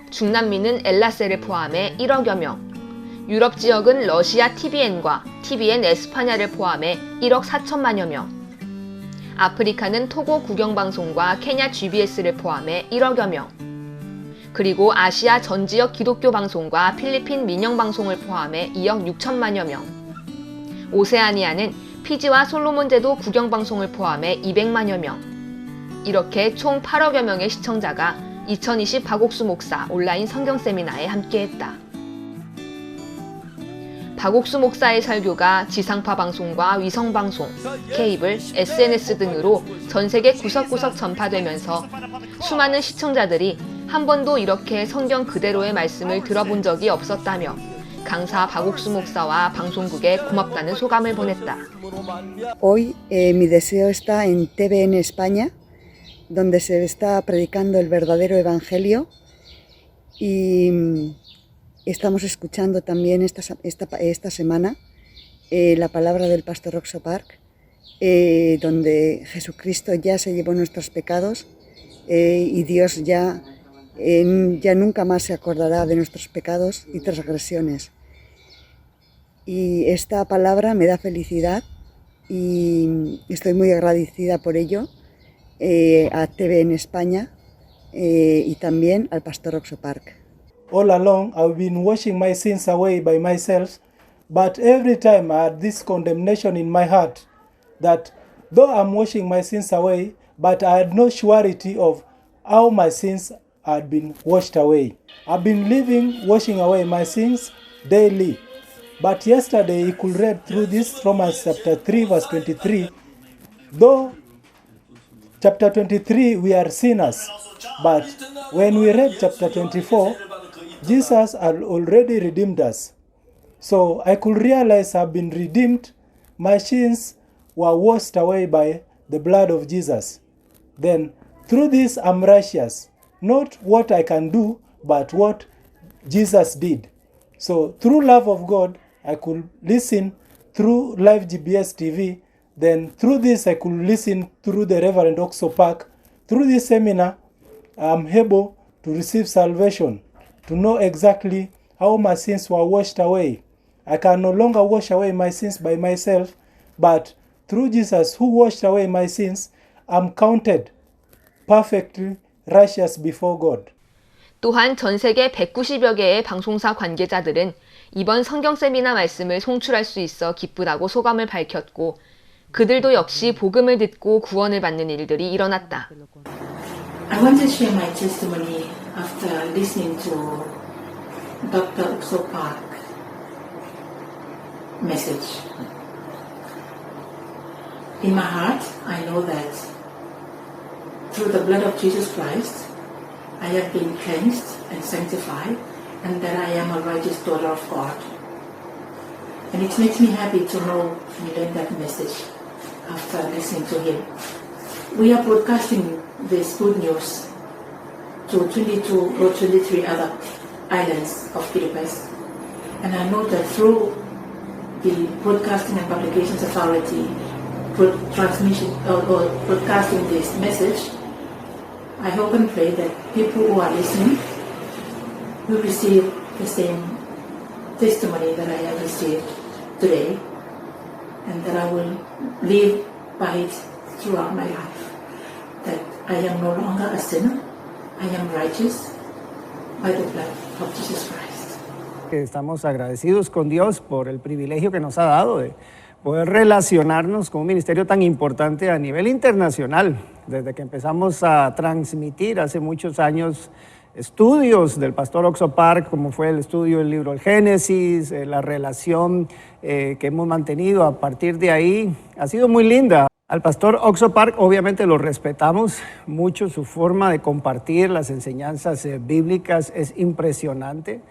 중남미는 엘라셀을 포함해 1억여 명, 유럽 지역은 러시아 TVN과 TVN 에스파냐를 포함해 1억 4천만여 명, 아프리카는 토고 국영방송과 케냐 GBS를 포함해 1억여 명, 그리고 아시아 전 지역 기독교 방송과 필리핀 민영방송을 포함해 2억 6천만여 명, 오세아니아는 피지와 솔로몬 제도 국영방송을 포함해 200만여 명, 이렇게 총 8억여 명의 시청자가 2020 박옥수 목사 온라인 성경 세미나에 함께했다. 박옥수 목사의 설교가 지상파 방송과 위성 방송, 케이블, SNS 등으로 전 세계 구석구석 전파되면서 수많은 시청자들이 한 번도 이렇게 성경 그대로의 말씀을 들어본 적이 없었다며 강사 박옥수 목사와 방송국에 고맙다는 소감을 보냈다. Hoy mi deseo está en TVN España, donde se está predicando el verdadero evangelio y estamos escuchando también esta semana la palabra del pastor Roxo Park, donde Jesucristo ya se llevó nuestros pecados y Dios ya nunca más se acordará de nuestros pecados y transgresiones. Y esta palabra me da felicidad y estoy muy agradecida por ello a TVN España y también al pastor Roxo Park. All along, I've been washing my sins away by myself, but every time I had this condemnation in my heart that though I'm washing my sins away, but I had no surety of how my sins had been washed away. I've been living, washing away my sins daily. But yesterday you could read through this Romans chapter 3 verse 23. Though chapter 23 we are sinners, but when we read chapter 24, Jesus had already redeemed us. So I could realize I've been redeemed. My sins were washed away by the blood of Jesus. Then through this I'm righteous. Not what I can do, but what Jesus did. So through love of God, I could listen through Live GBS TV. Then through this, I could listen through the Reverend Oxo Park. Through this seminar, I'm able to receive salvation, to know exactly how my sins were washed away. I can no longer wash away my sins by myself, but through Jesus who washed away my sins, I'm counted perfectly righteous before God. 또한 전 세계 190여 개의 방송사 관계자들은 이번 성경 세미나 말씀을 송출할 수 있어 기쁘다고 소감을 밝혔고, 그들도 역시 복음을 듣고 구원을 받는 일들이 일어났다. I want to share my testimony after listening to Dr. Oxo Park message. In my heart, I know that through the blood of Jesus Christ, I have been cleansed and sanctified, and that I am a righteous daughter of God. And it makes me happy to know and learn that message after listening to him. We are broadcasting this good news to 22 or 23 other islands of Philippines. And I know that through the Broadcasting and Publications Authority transmission or broadcasting this message, I hope and pray that people who are listening will receive the same testimony that I have received today, and that I will live by it throughout my life. That I am no longer a sinner, I am righteous by the blood of Jesus Christ. Estamos agradecidos con Dios por el privilegio que nos ha dado de poder relacionarnos con un ministerio tan importante a nivel internacional. Desde que empezamos a transmitir hace muchos años estudios del pastor Oxo Park, como fue el estudio del libro del Génesis, la relación que hemos mantenido a partir de ahí, ha sido muy linda. Al pastor Oxo Park obviamente lo respetamos mucho, su forma de compartir las enseñanzas bíblicas es impresionante.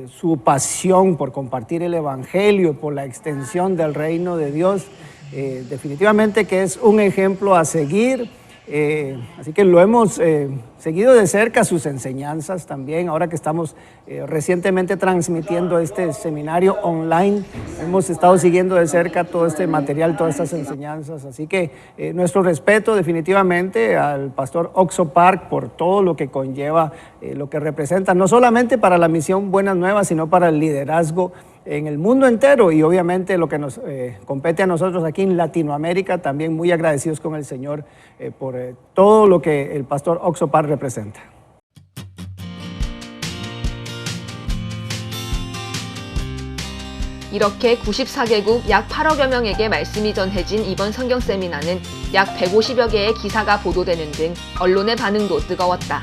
Su pasión por compartir el evangelio, por la extensión del reino de Dios, definitivamente que es un ejemplo a seguir. Así que lo hemos seguido de cerca, sus enseñanzas también. Ahora que estamos recientemente transmitiendo este seminario online, hemos estado siguiendo de cerca todo este material, todas estas enseñanzas. Así que nuestro respeto definitivamente al pastor Oxo Park por todo lo que conlleva, lo que representa, no solamente para la misión Buenas Nuevas, sino para el liderazgo en el mundo entero y obviamente lo que nos compete a nosotros aquí en Latinoamérica, también muy agradecidos con el Señor por todo lo que el pastor Oxo Park representa. 이렇게 94개국 약 8억여 명에게 말씀이 전해진 이번 성경 세미나는 약 150여 개의 기사가 보도되는 등 언론의 반응도 뜨거웠다.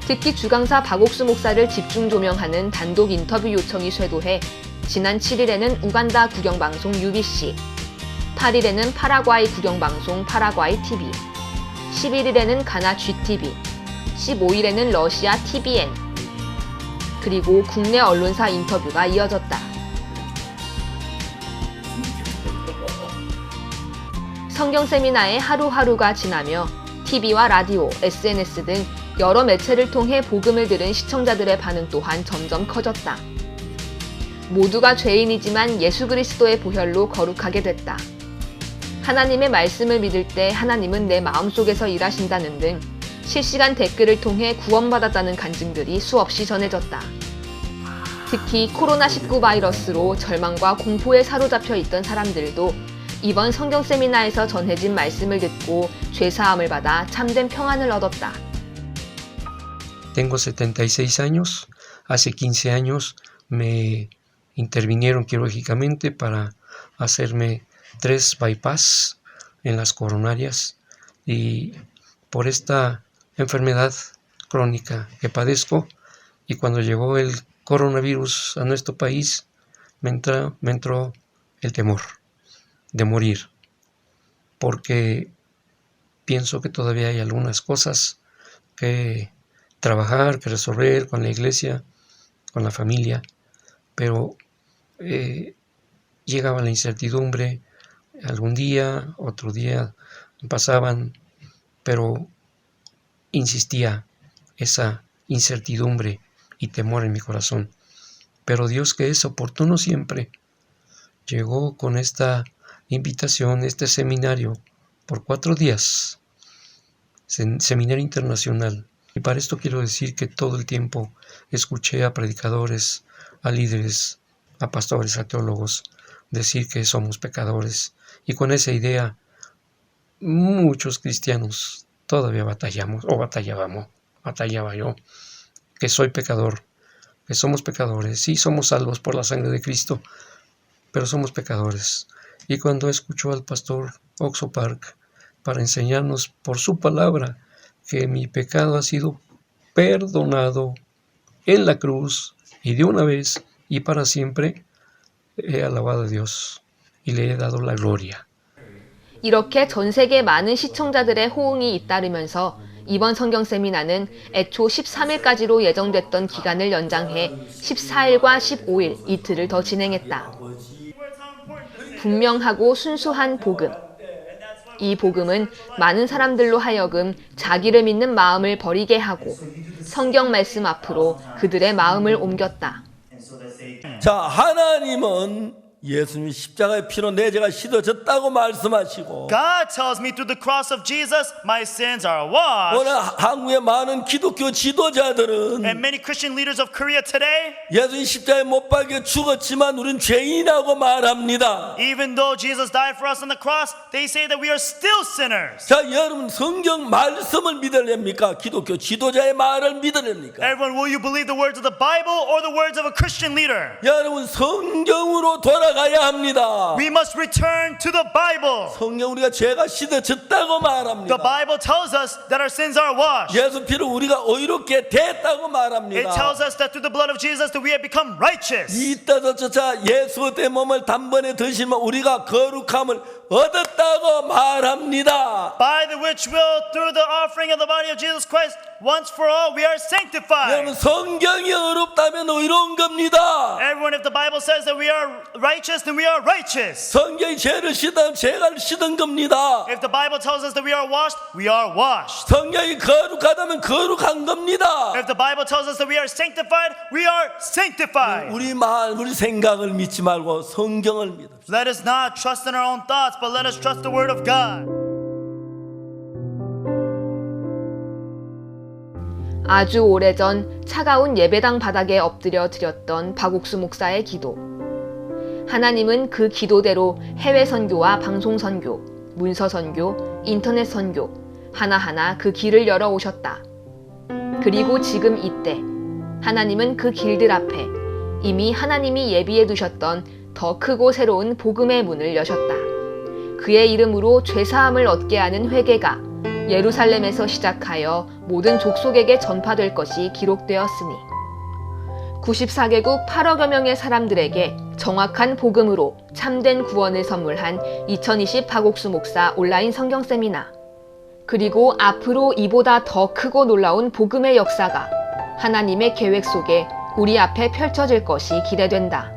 특히 주강사 박옥수 목사를 집중 조명하는 단독 인터뷰 요청이 쇄도해 지난 7일에는 우간다 국영방송 UBC, 8일에는 파라과이 국영방송 파라과이 TV, 11일에는 가나 GTV, 15일에는 러시아 TVN, 그리고 국내 언론사 인터뷰가 이어졌다. 성경 세미나의 하루하루가 지나며 TV와 라디오, SNS 등 여러 매체를 통해 복음을 들은 시청자들의 반응 또한 점점 커졌다. 모두가 죄인이지만 예수 그리스도의 보혈로 거룩하게 됐다. 하나님의 말씀을 믿을 때 하나님은 내 마음속에서 일하신다는 등 실시간 댓글을 통해 구원받았다는 간증들이 수없이 전해졌다. 특히 코로나19 바이러스로 절망과 공포에 사로잡혀 있던 사람들도 이번 성경 세미나에서 전해진 말씀을 듣고 죄사함을 받아 참된 평안을 얻었다. Tengo 76 años. Hace 15 años me intervinieron quirúrgicamente para hacerme 3 bypass en las coronarias y por esta enfermedad crónica que padezco, y cuando llegó el coronavirus a nuestro país me entró el temor de morir, porque pienso que todavía hay algunas cosas que trabajar, que resolver con la iglesia, con la familia, pero llegaba la incertidumbre, algún día, otro día pasaban, pero insistía esa incertidumbre y temor en mi corazón. Pero Dios, que es oportuno siempre, llegó con esta invitación, este seminario, por 4 días, seminario internacional. Y para esto quiero decir que todo el tiempo escuché a predicadores, a líderes, a pastores, a teólogos, decir que somos pecadores. Y con esa idea, muchos cristianos todavía batallaba yo, que soy pecador, que somos pecadores. Sí, somos salvos por la sangre de Cristo, pero somos pecadores. Y cuando escuchó al pastor Oxo Park para enseñarnos por su palabra que mi pecado ha sido perdonado en la cruz y de una vez y para siempre, he alabado a Dios y le he dado la gloria. 이렇게 전 세계 많은 시청자들의 호응이 잇따르면서 이번 성경 세미나는 애초 13일까지로 예정됐던 기간을 연장해 14일과 15일 이틀을 더 진행했다. 분명하고 순수한 복음. 이 복음은 많은 사람들로 하여금 자기를 믿는 마음을 버리게 하고 성경 말씀 앞으로 그들의 마음을 옮겼다. 자, 하나님은 예수님 십자가의 피로 내 죄가 씻어졌다고 말씀하시고, God tells me through the cross of Jesus, my sins are washed. 오늘 한국의 많은 기독교 지도자들은 And many Christian leaders of Korea today, 예수님 십자가에 못 박혀 죽었지만 우린 죄인이라고 말합니다. even though Jesus died for us on the cross, they say that we are still sinners. 자, 여러분 성경 말씀을 믿으렵니까? 기독교 지도자의 말을 믿으렵니까? Everyone, will you believe the words of the Bible or the words of a Christian leader? 여러분 성경으로 돌아가 돌아가야 합니다. We must return to the Bible. 성경 우리가 죄가 씻어졌다고 말합니다. The Bible tells us that our sins are washed. 예수 피로 우리가 의롭게 됐다고 말합니다. It tells us that through the blood of Jesus that we have become righteous. 이 뜻조차 예수 의 몸을 단번에 드시면 우리가 거룩함을 얻었다고 말합니다. By the which will, through the offering of the body of Jesus Christ, once for all, we are sanctified. 여러분 성경이 의롭다면 의로운 겁니다. Everyone, if the Bible says that we are righteous, then we are righteous. 성경이 죄를 씻으면 죄가 씻은 겁니다. If the Bible tells us that we are washed, we are washed. 성경이 거룩하다면 거룩한 겁니다. If the Bible tells us that we are sanctified, we are sanctified. 우리 말, 우리 생각을 믿지 말고 성경을 믿어. Let us not trust in our own thoughts, but let us trust the Word of God. 아주 오래전 차가운 예배당 바닥에 엎드려 드렸던 박옥수 목사의 기도. 하나님은 그 기도대로 해외 선교와 방송 선교, 문서 선교, 인터넷 선교 하나하나 그 길을 열어 오셨다. 그리고 지금 이때 하나님은 그 길들 앞에 이미 하나님이 예비해 두셨던 더 크고 새로운 복음의 문을 여셨다. 그의 이름으로 죄사함을 얻게 하는 회개가 예루살렘에서 시작하여 모든 족속에게 전파될 것이 기록되었으니 94개국 8억여 명의 사람들에게 정확한 복음으로 참된 구원을 선물한 2020 박옥수 목사 온라인 성경 세미나, 그리고 앞으로 이보다 더 크고 놀라운 복음의 역사가 하나님의 계획 속에 우리 앞에 펼쳐질 것이 기대된다.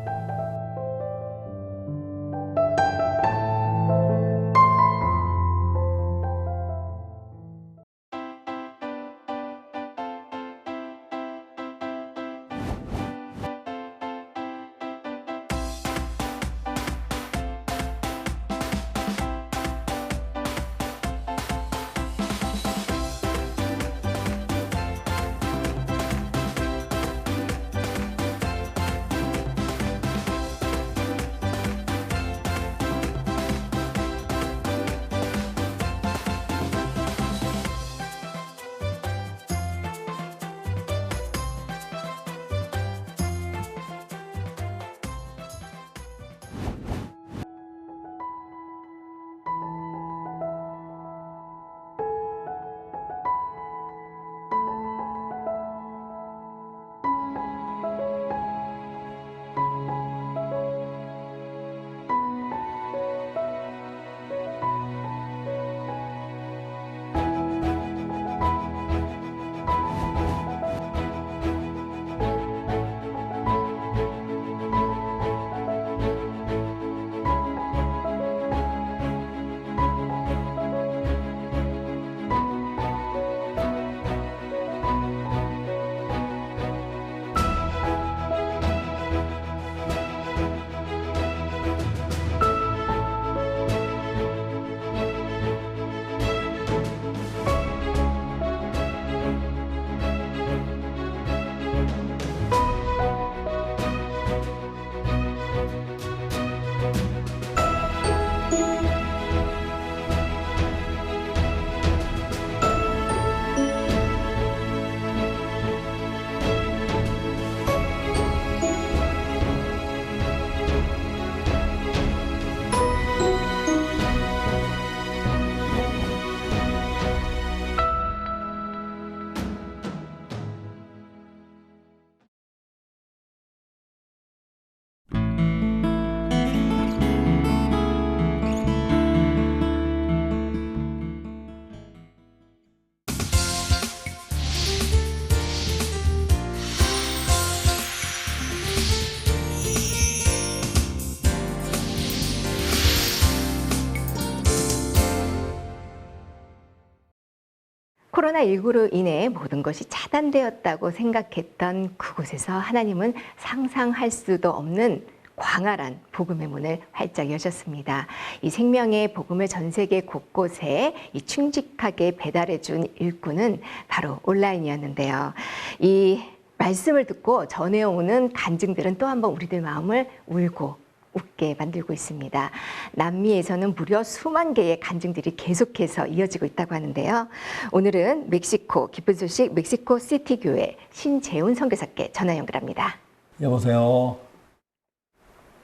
코로나19로 인해 모든 것이 차단되었다고 생각했던 그곳에서 하나님은 상상할 수도 없는 광활한 복음의 문을 활짝 여셨습니다. 이 생명의 복음을 전 세계 곳곳에 충직하게 배달해 준 일꾼은 바로 온라인이었는데요. 이 말씀을 듣고 전해오는 간증들은 또 한 번 우리들 마음을 울고 웃게 만들고 있습니다. 남미에서는 무려 수만 개의 간증들이 계속해서 이어지고 있다고 하는데요. 오늘은 멕시코 기쁜 소식 멕시코 시티 교회 신재훈 선교사께 전화 연결합니다. 여보세요.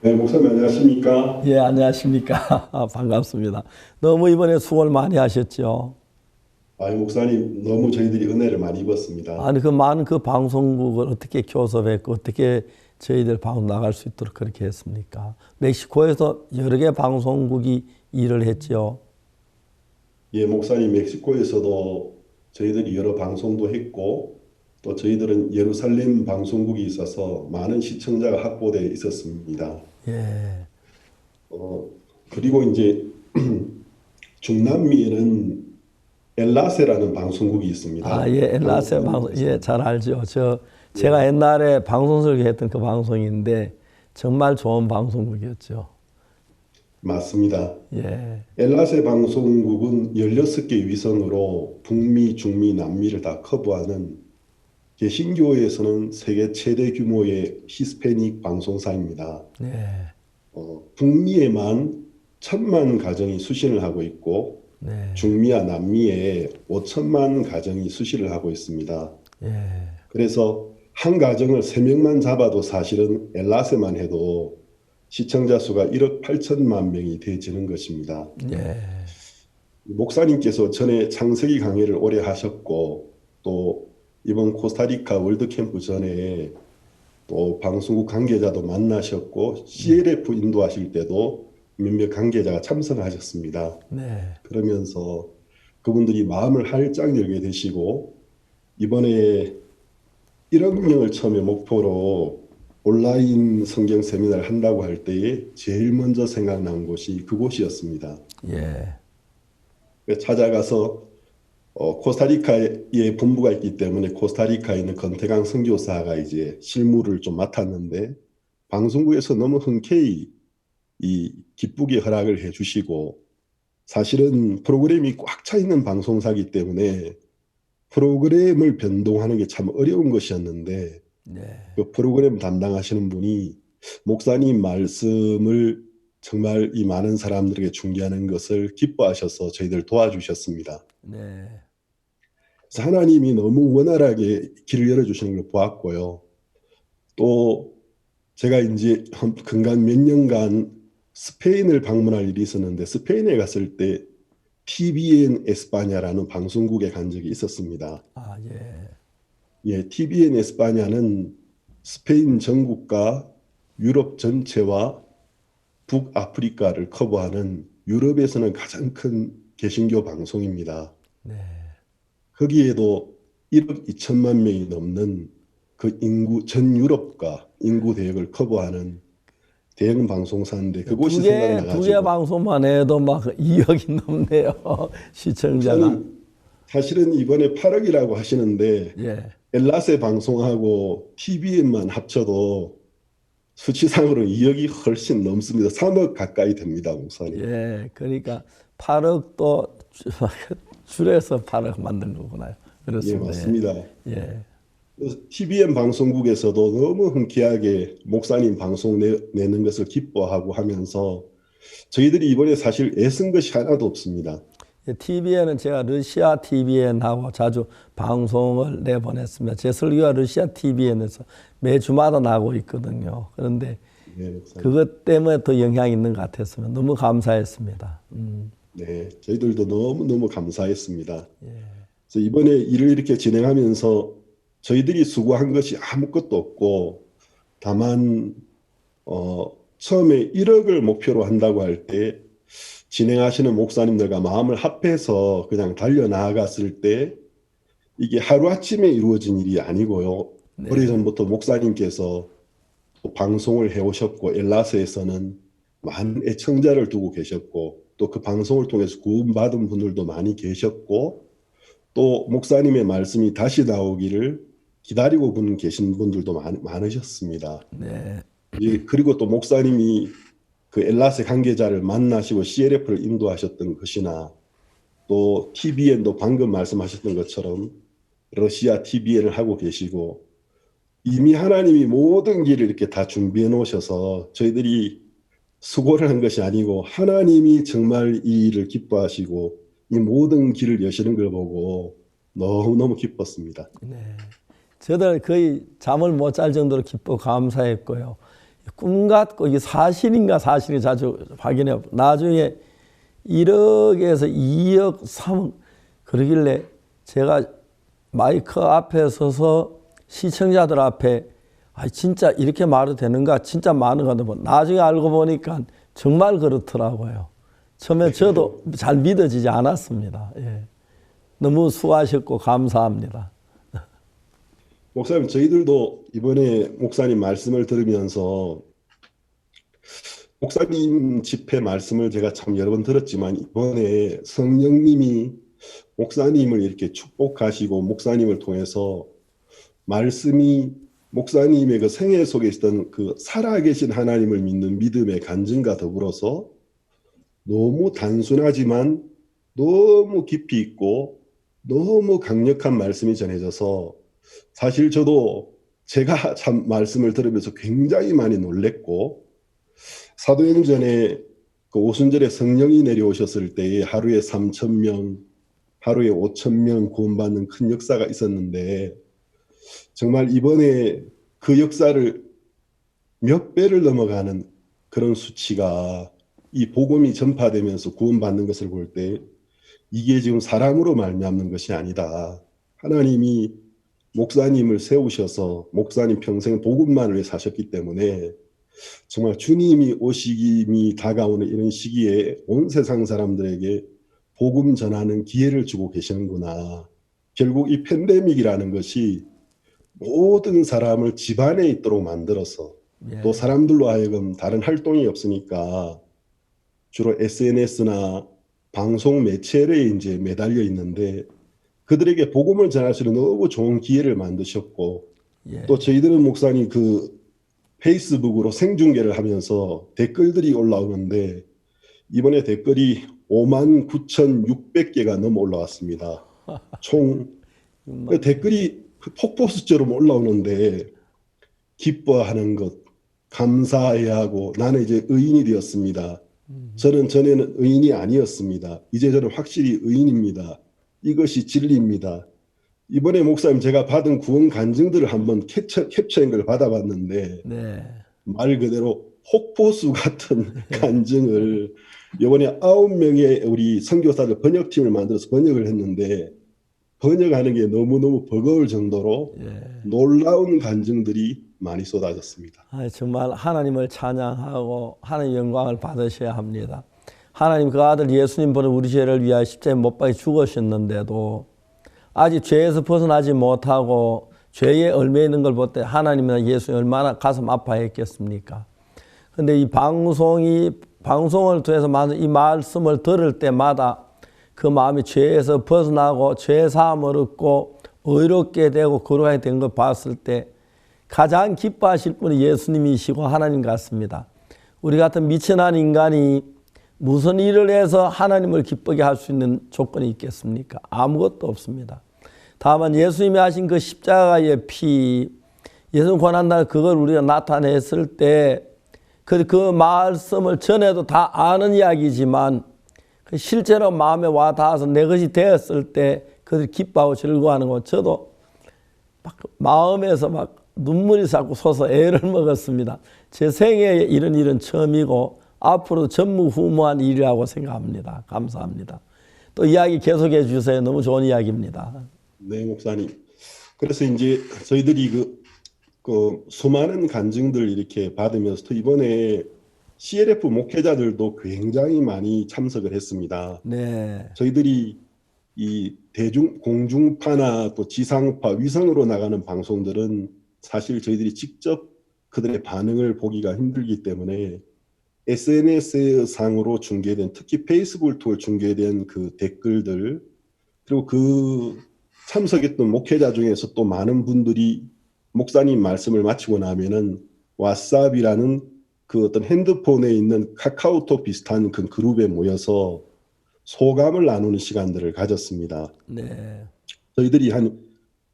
네, 목사님 안녕하십니까? 예, 안녕하십니까? 반갑습니다. 너무 이번에 수고를 많이 하셨죠? 아이, 목사님 너무 저희들이 은혜를 많이 입었습니다. 아니, 그 많은 그 방송국을 어떻게 교섭했고 어떻게 저희들 방송 나갈 수 있도록 그렇게 했습니까? 멕시코에서 여러 개 방송국이 일을 했죠. 예, 목사님 멕시코에서도 저희들이 여러 방송도 했고 또 저희들은 예루살렘 방송국이 있어서 많은 시청자가 확보되어 있었습니다. 예. 그리고 이제 중남미에는 엘라세라는 방송국이 있습니다. 아, 예, 엘라세 방송, 예, 잘 알죠. 제가 옛날에 방송 설계했던 그 방송인데 정말 좋은 방송국이었죠. 맞습니다. 예. 엘라세 방송국은 16개 위성으로 북미, 중미, 남미를 다 커버하는 개신교에서는 세계 최대 규모의 히스패닉 방송사입니다. 예. 북미에만 1,000만 가정이 수신을 하고 있고 네. 중미와 남미에 5천만 가정이 수시를 하고 있습니다. 예. 그래서 한 가정을 3명만 잡아도 사실은 엘라세만 해도 시청자 수가 1억 8천만 명이 되지는 것입니다. 예. 목사님께서 전에 창세기 강의를 오래 하셨고 또 이번 코스타리카 월드캠프 전에 또 방송국 관계자도 만나셨고 CLF 인도하실 때도 몇몇 관계자가 참석하셨습니다. 네. 그러면서 그분들이 마음을 활짝 열게 되시고 이번에 1억 명을 처음에 목표로 온라인 성경 세미나를 한다고 할 때에 제일 먼저 생각난 곳이 그곳이었습니다. 예. 찾아가서 코스타리카에 본부가 있기 때문에 코스타리카에 있는 건태강 선교사가 이제 실무를 좀 맡았는데 방송국에서 너무 흔쾌히 기쁘게 허락을 해주시고 사실은 프로그램이 꽉 차 있는 방송사이기 때문에 프로그램을 변동하는 게 참 어려운 것이었는데 그 프로그램 담당하시는 분이 목사님 말씀을 정말 이 많은 사람들에게 중계하는 것을 기뻐하셔서 저희들 도와주셨습니다. 네. 그래서 하나님이 너무 원활하게 길을 열어주시는 걸 보았고요. 또 제가 이제 근간 몇 년간 스페인을 방문할 일이 있었는데 스페인에 갔을 때 TVN 에스파냐라는 방송국에 간 적이 있었습니다. 아, 예. 예, TVN 에스파냐는 스페인 전국과 유럽 전체와 북아프리카를 커버하는 유럽에서는 가장 큰 개신교 방송입니다. 네. 거기에도 1억 2천만 명이 넘는 그 인구, 전 유럽과 인구 대역을 커버하는 대형 방송사인데 그곳이 생각나가지고 두 개 방송만 해도 막 2억이 넘네요. 시청자가. 사실은 이번에 8억이라고 하시는데 예. 엘라세 방송하고 TVN만 합쳐도 수치상으로는 2억이 훨씬 넘습니다. 3억 가까이 됩니다, 목사님. 예, 그러니까 8억도 줄여서 8억 만든 거구나요. 그렇습니다. 예, 맞습니다. 예. TVN 방송국에서도 너무 흔쾌하게 목사님 방송 내는 것을 기뻐하고 하면서 저희들이 이번에 사실 애쓴 것이 하나도 없습니다. TVN은 제가 러시아 TVN하고 자주 방송을 내보냈습니다. 제 설교가 러시아 TVN에서 매주마다 나고 있거든요. 그런데 그것 때문에 더 영향이 있는 것 같았으면 너무 감사했습니다. 네, 저희들도 너무너무 감사했습니다. 그래서 이번에 일을 이렇게 진행하면서 저희들이 수고한 것이 아무것도 없고 다만 처음에 1억을 목표로 한다고 할 때 진행하시는 목사님들과 마음을 합해서 그냥 달려나갔을 때 이게 하루아침에 이루어진 일이 아니고요. 오래전부터 목사님께서 방송을 해오셨고 엘라스에서는 많은 애청자를 두고 계셨고 또 그 방송을 통해서 구원받은 분들도 많이 계셨고 또 목사님의 말씀이 다시 나오기를 기다리고 계신 분들도 많으셨습니다. 네. 그리고 또 목사님이 그 엘라세 관계자를 만나시고 CLF를 인도하셨던 것이나 또 TVN도 방금 말씀하셨던 것처럼 러시아 TVN을 하고 계시고 이미 하나님이 모든 길을 이렇게 다 준비해 놓으셔서 저희들이 수고를 한 것이 아니고 하나님이 정말 이 일을 기뻐하시고 이 모든 길을 여시는 걸 보고 너무너무 기뻤습니다. 네. 저들 거의 잠을 못 잘 정도로 기쁘고 감사했고요. 꿈 같고 이게 사실인가 사실이 자주 확인해. 나중에 1억에서 2억, 3억 그러길래 제가 마이크 앞에 서서 시청자들 앞에 진짜 이렇게 말해도 되는가? 진짜 많은가? 나중에 알고 보니까 정말 그렇더라고요. 처음에 저도 잘 믿어지지 않았습니다. 예. 너무 수고하셨고 감사합니다. 목사님, 저희들도 이번에 목사님 말씀을 들으면서 목사님 집회 말씀을 제가 참 여러 번 들었지만 이번에 성령님이 목사님을 이렇게 축복하시고 목사님을 통해서 말씀이 목사님의 그 생애 속에 있었던 그 살아계신 하나님을 믿는 믿음의 간증과 더불어서 너무 단순하지만 너무 깊이 있고 너무 강력한 말씀이 전해져서 사실 저도 제가 참 말씀을 들으면서 굉장히 많이 놀랬고 사도행전에 그 오순절에 성령이 내려오셨을 때에 하루에 3,000명, 하루에 5,000명 구원받는 큰 역사가 있었는데 정말 이번에 그 역사를 몇 배를 넘어가는 그런 수치가 이 복음이 전파되면서 구원받는 것을 볼 때 이게 지금 사람으로 말미암는 것이 아니다. 하나님이 목사님을 세우셔서 목사님 평생 복음만을 위해 사셨기 때문에 정말 주님이 오시기 다가오는 이런 시기에 온 세상 사람들에게 복음 전하는 기회를 주고 계시는구나. 결국 이 팬데믹이라는 것이 모든 사람을 집안에 있도록 만들어서 또 사람들로 하여금 다른 활동이 없으니까 주로 SNS나 방송 매체에 이제 매달려 있는데 그들에게 복음을 전할 수 있는 너무 좋은 기회를 만드셨고 또 저희들은 목사님 그 페이스북으로 생중계를 하면서 댓글들이 올라오는데 이번에 댓글이 59,600개가 넘어 올라왔습니다. 총 그 댓글이 폭포수처럼 올라오는데 기뻐하는 것, 감사해야 하고 나는 이제 의인이 되었습니다. 저는 전에는 의인이 아니었습니다. 이제 저는 확실히 의인입니다. 이것이 진리입니다. 이번에 목사님 제가 받은 구원 간증들을 한번 캡처한 걸 받아봤는데 말 그대로 폭포수 같은 간증을 이번에 9명의 우리 선교사들 번역팀을 만들어서 번역을 했는데 번역하는 게 너무너무 버거울 정도로 놀라운 간증들이 많이 쏟아졌습니다. 정말 하나님을 찬양하고 하나님의 영광을 받으셔야 합니다. 하나님 그 아들 예수님 보내 우리 죄를 위하여 십자가에 못 박혀 죽으셨는데도 아직 죄에서 벗어나지 못하고 죄에 얽매여 있는 걸 볼 때 하나님이나 예수님 얼마나 가슴 아파했겠습니까? 그런데 이 방송을 통해서 많은 이 말씀을 들을 때마다 그 마음이 죄에서 벗어나고 죄 사함을 얻고 의롭게 되고 거룩하게 된 걸 봤을 때 가장 기뻐하실 분이 예수님이시고 하나님 같습니다. 우리 같은 미천한 인간이 무슨 일을 해서 하나님을 기쁘게 할 수 있는 조건이 있겠습니까? 아무것도 없습니다. 다만 예수님이 하신 그 십자가의 피, 예수님 고난날 그걸 우리가 나타냈을 때 그 말씀을 전에도 다 아는 이야기지만 실제로 마음에 와 닿아서 내 것이 되었을 때 그들이 기뻐하고 즐거워하는 거 저도 막 마음에서 막 눈물이 자꾸 솟아 애를 먹었습니다. 제 생애에 이런 일은 처음이고 앞으로도 전무후무한 일이라고 생각합니다. 감사합니다. 또 이야기 계속해 주세요. 너무 좋은 이야기입니다. 네, 목사님. 그래서 이제 저희들이 그 수많은 간증들 이렇게 받으면서 또 이번에 CLF 목회자들도 굉장히 많이 참석을 했습니다. 네. 저희들이 이 공중파나 또 지상파, 위성으로 나가는 방송들은 사실 저희들이 직접 그들의 반응을 보기가 힘들기 때문에 SNS 상으로 중계된, 특히 페이스북을 통해 중계된 그 댓글들, 그리고 그 참석했던 목회자 중에서 또 많은 분들이 목사님 말씀을 마치고 나면은 왓삽이라는 그 어떤 핸드폰에 있는 카카오톡 비슷한 그 그룹에 모여서 소감을 나누는 시간들을 가졌습니다. 네. 저희들이 한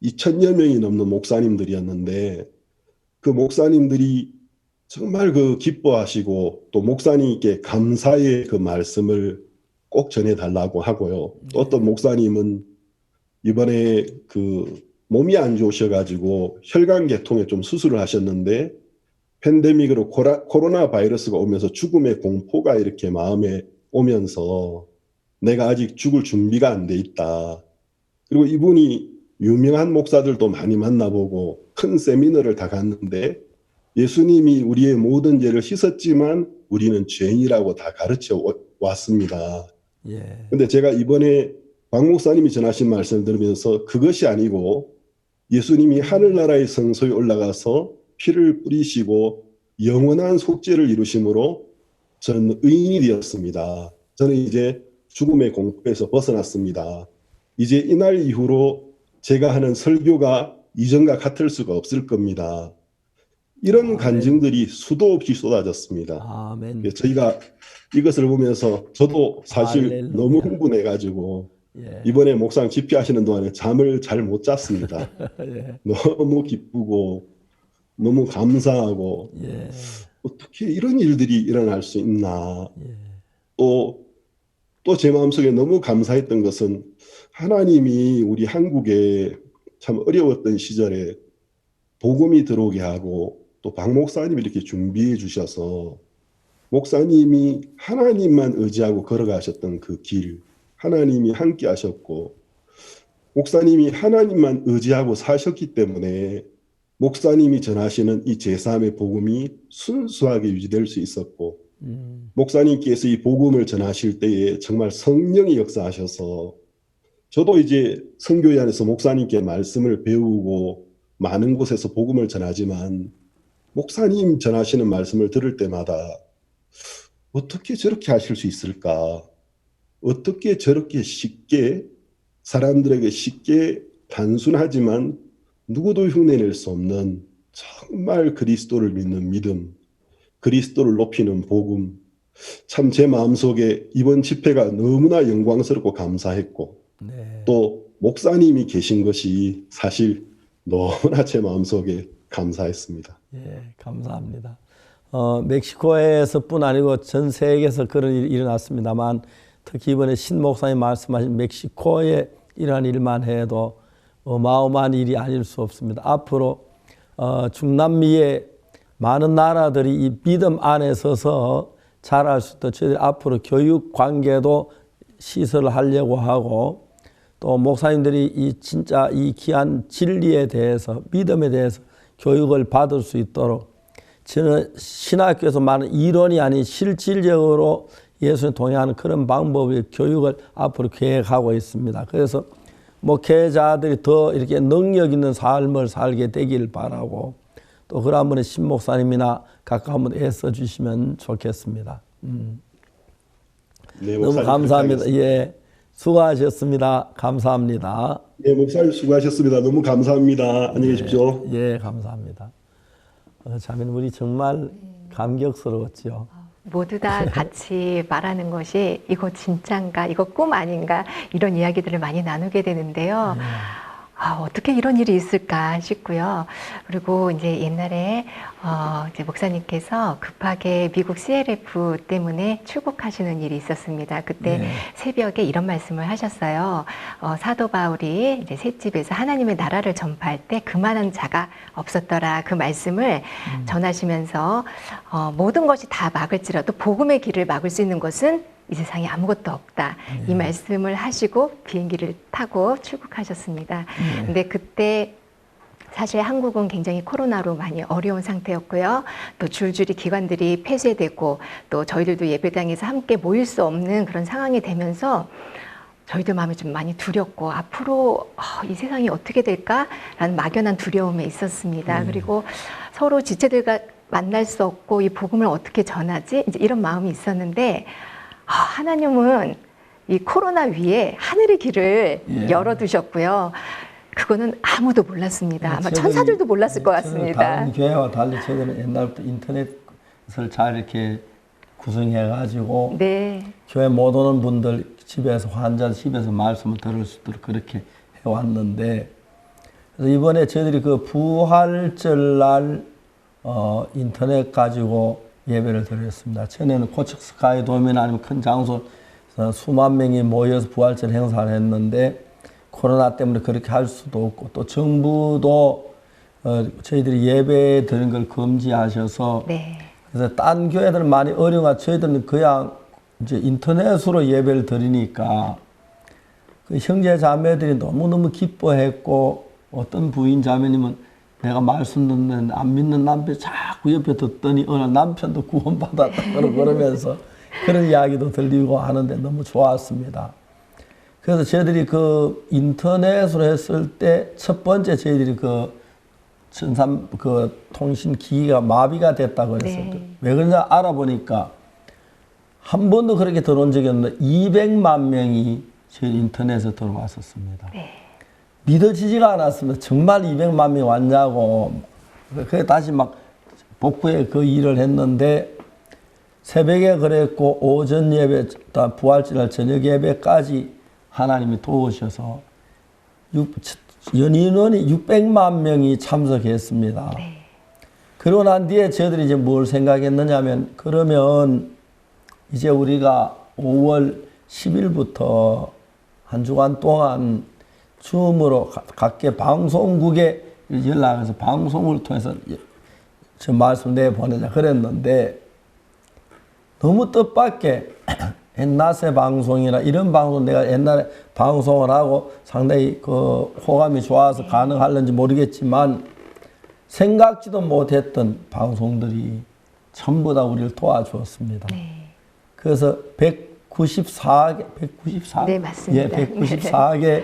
2,000여 명이 넘는 목사님들이었는데 그 목사님들이 정말 그 기뻐하시고 또 목사님께 감사의 그 말씀을 꼭 전해달라고 하고요. 또 어떤 목사님은 이번에 그 몸이 안 좋으셔가지고 혈관계통에 좀 수술을 하셨는데 팬데믹으로 코로나 바이러스가 오면서 죽음의 공포가 이렇게 마음에 오면서 내가 아직 죽을 준비가 안 돼 있다. 그리고 이분이 유명한 목사들도 많이 만나보고 큰 세미나를 다 갔는데 예수님이 우리의 모든 죄를 씻었지만 우리는 죄인이라고 다 가르쳐 왔습니다. 예. 근데 제가 이번에 박 목사님이 전하신 말씀을 들으면서 그것이 아니고 예수님이 하늘나라의 성소에 올라가서 피를 뿌리시고 영원한 속죄를 이루심으로 저는 의인이 되었습니다. 저는 이제 죽음의 공포에서 벗어났습니다. 이제 이날 이후로 제가 하는 설교가 이전과 같을 수가 없을 겁니다. 이런 간증들이 수도 없이 쏟아졌습니다. 아멘. 저희가 이것을 보면서 저도 사실 할렐루야. 너무 흥분해가지고 예. 이번에 목사님 집회하시는 동안에 잠을 잘 못 잤습니다. 예. 너무 기쁘고 너무 감사하고 예. 어떻게 이런 일들이 일어날 수 있나. 예. 또 제 마음속에 너무 감사했던 것은 하나님이 우리 한국에 참 어려웠던 시절에 복음이 들어오게 하고 또 박 목사님이 이렇게 준비해 주셔서 목사님이 하나님만 의지하고 걸어가셨던 그 길, 하나님이 함께 하셨고 목사님이 하나님만 의지하고 사셨기 때문에 목사님이 전하시는 이 제3의 복음이 순수하게 유지될 수 있었고 목사님께서 이 복음을 전하실 때에 정말 성령이 역사하셔서 저도 이제 선교회 안에서 목사님께 말씀을 배우고 많은 곳에서 복음을 전하지만 목사님 전하시는 말씀을 들을 때마다 어떻게 저렇게 하실 수 있을까? 어떻게 저렇게 쉽게 사람들에게 쉽게 단순하지만 누구도 흉내낼 수 없는 정말 그리스도를 믿는 믿음, 그리스도를 높이는 복음. 참 제 마음속에 이번 집회가 너무나 영광스럽고 감사했고 네. 또 목사님이 계신 것이 사실 너무나 제 마음속에 감사했습니다. 예, 감사합니다. 멕시코에서뿐 아니고 전 세계에서 그런 일이 일어났습니다만 특히 이번에 신 목사님 말씀하신 멕시코에 이러한 일만 해도 어마어마한 일이 아닐 수 없습니다. 앞으로 중남미의 많은 나라들이 이 믿음 안에 서서 잘할 수 있도록 저희들이 앞으로 교육 관계도 시설을 하려고 하고 또 목사님들이 이 진짜 이 귀한 진리에 대해서 믿음에 대해서 교육을 받을 수 있도록 저는 신학교에서 많은 이론이 아닌 실질적으로 예수님 동행하는 그런 방법의 교육을 앞으로 계획하고 있습니다. 그래서 목회자들이 더 이렇게 능력 있는 삶을 살게 되길 바라고 또 그런 분의 신 목사님이나 가까운 분 애써 주시면 좋겠습니다. 네, 너무 감사합니다. 예, 수고하셨습니다. 감사합니다. 네, 목사님 수고하셨습니다. 너무 감사합니다. 안녕히 계십시오. 예, 감사합니다. 자매님 우리 정말 감격스러웠죠. 모두 다 같이 말하는 것이 이거 진짠가, 이거 꿈 아닌가 이런 이야기들을 많이 나누게 되는데요. 어떻게 이런 일이 있을까 싶고요. 그리고 이제 옛날에 이제 목사님께서 급하게 미국 CLF 때문에 출국하시는 일이 있었습니다. 그때 네. 새벽에 이런 말씀을 하셨어요. 사도 바울이 이제 셋집에서 하나님의 나라를 전파할 때 그만한 자가 없었더라. 그 말씀을 전하시면서 모든 것이 다 막을지라도 복음의 길을 막을 수 있는 것은 이 세상에 아무것도 없다. 이 말씀을 하시고 비행기를 타고 출국하셨습니다. 근데 그때 사실 한국은 굉장히 코로나로 많이 어려운 상태였고요. 또 줄줄이 기관들이 폐쇄되고 또 저희들도 예배당에서 함께 모일 수 없는 그런 상황이 되면서 저희들 마음이 좀 많이 두렵고 앞으로 이 세상이 어떻게 될까라는 막연한 두려움에 있었습니다. 그리고 서로 지체들과 만날 수 없고 이 복음을 어떻게 전하지? 이제 이런 마음이 있었는데 하나님은 이 코로나 위에 하늘의 길을 열어두셨고요. 그거는 아무도 몰랐습니다. 아마 천사들도 몰랐을 것 같습니다. 다른 교회와 달리 저희들은 옛날부터 인터넷을 잘 이렇게 구성해가지고 교회 못 오는 분들 집에서 환자 집에서 말씀을 들을 수 있도록 그렇게 해왔는데 그래서 이번에 저희들이 그 부활절 날 인터넷 가지고 예배를 드렸습니다. 전에는 코척 스카이 돔이나 아니면 큰 장소에서 수만 명이 모여서 부활절 행사를 했는데 코로나 때문에 그렇게 할 수도 없고 또 정부도 저희들이 예배 드리는 걸 금지하셔서 네. 그래서 딴 교회들은 많이 어려워 저희들은 그냥 이제 인터넷으로 예배를 드리니까 그 형제 자매들이 너무너무 기뻐했고 어떤 부인 자매님은 내가 말씀 듣는 안 믿는 남편 자꾸 옆에 듣더니 어느 남편도 구원받았다 그러면서 그런 이야기도 들리고 하는데 너무 좋았습니다. 그래서 저희들이 그 인터넷으로 했을 때 첫 번째 저희들이 그 통신 기기가 마비가 됐다고 그랬어요. 네. 왜 그러냐 알아보니까 한 번도 그렇게 들어온 적이 없는데 200만 명이 저희 인터넷에 들어왔었습니다. 네. 믿어지지가 않았습니다. 정말 200만 명이 왔냐고. 그래 다시 막 복구해 그 일을 했는데 새벽에 그랬고 오전 예배, 부활절 저녁 예배까지 하나님이 도우셔서 연인원이 600만 명이 참석했습니다. 네. 그러고 난 뒤에 저희들이 이제 뭘 생각했느냐면 그러면 이제 우리가 5월 10일부터 한 주간 동안 줌으로 각계 방송국에 연락해서 방송을 통해서 저 말씀 내보내자 그랬는데 너무 뜻밖의 옛날새 방송이나 이런 방송 내가 옛날에 방송을 하고 상당히 그 호감이 좋아서 가능할는지 모르겠지만 생각지도 못했던 방송들이 전부 다 우리를 도와주었습니다. 네. 그래서 194개, 네, 맞습니다. 예, 194개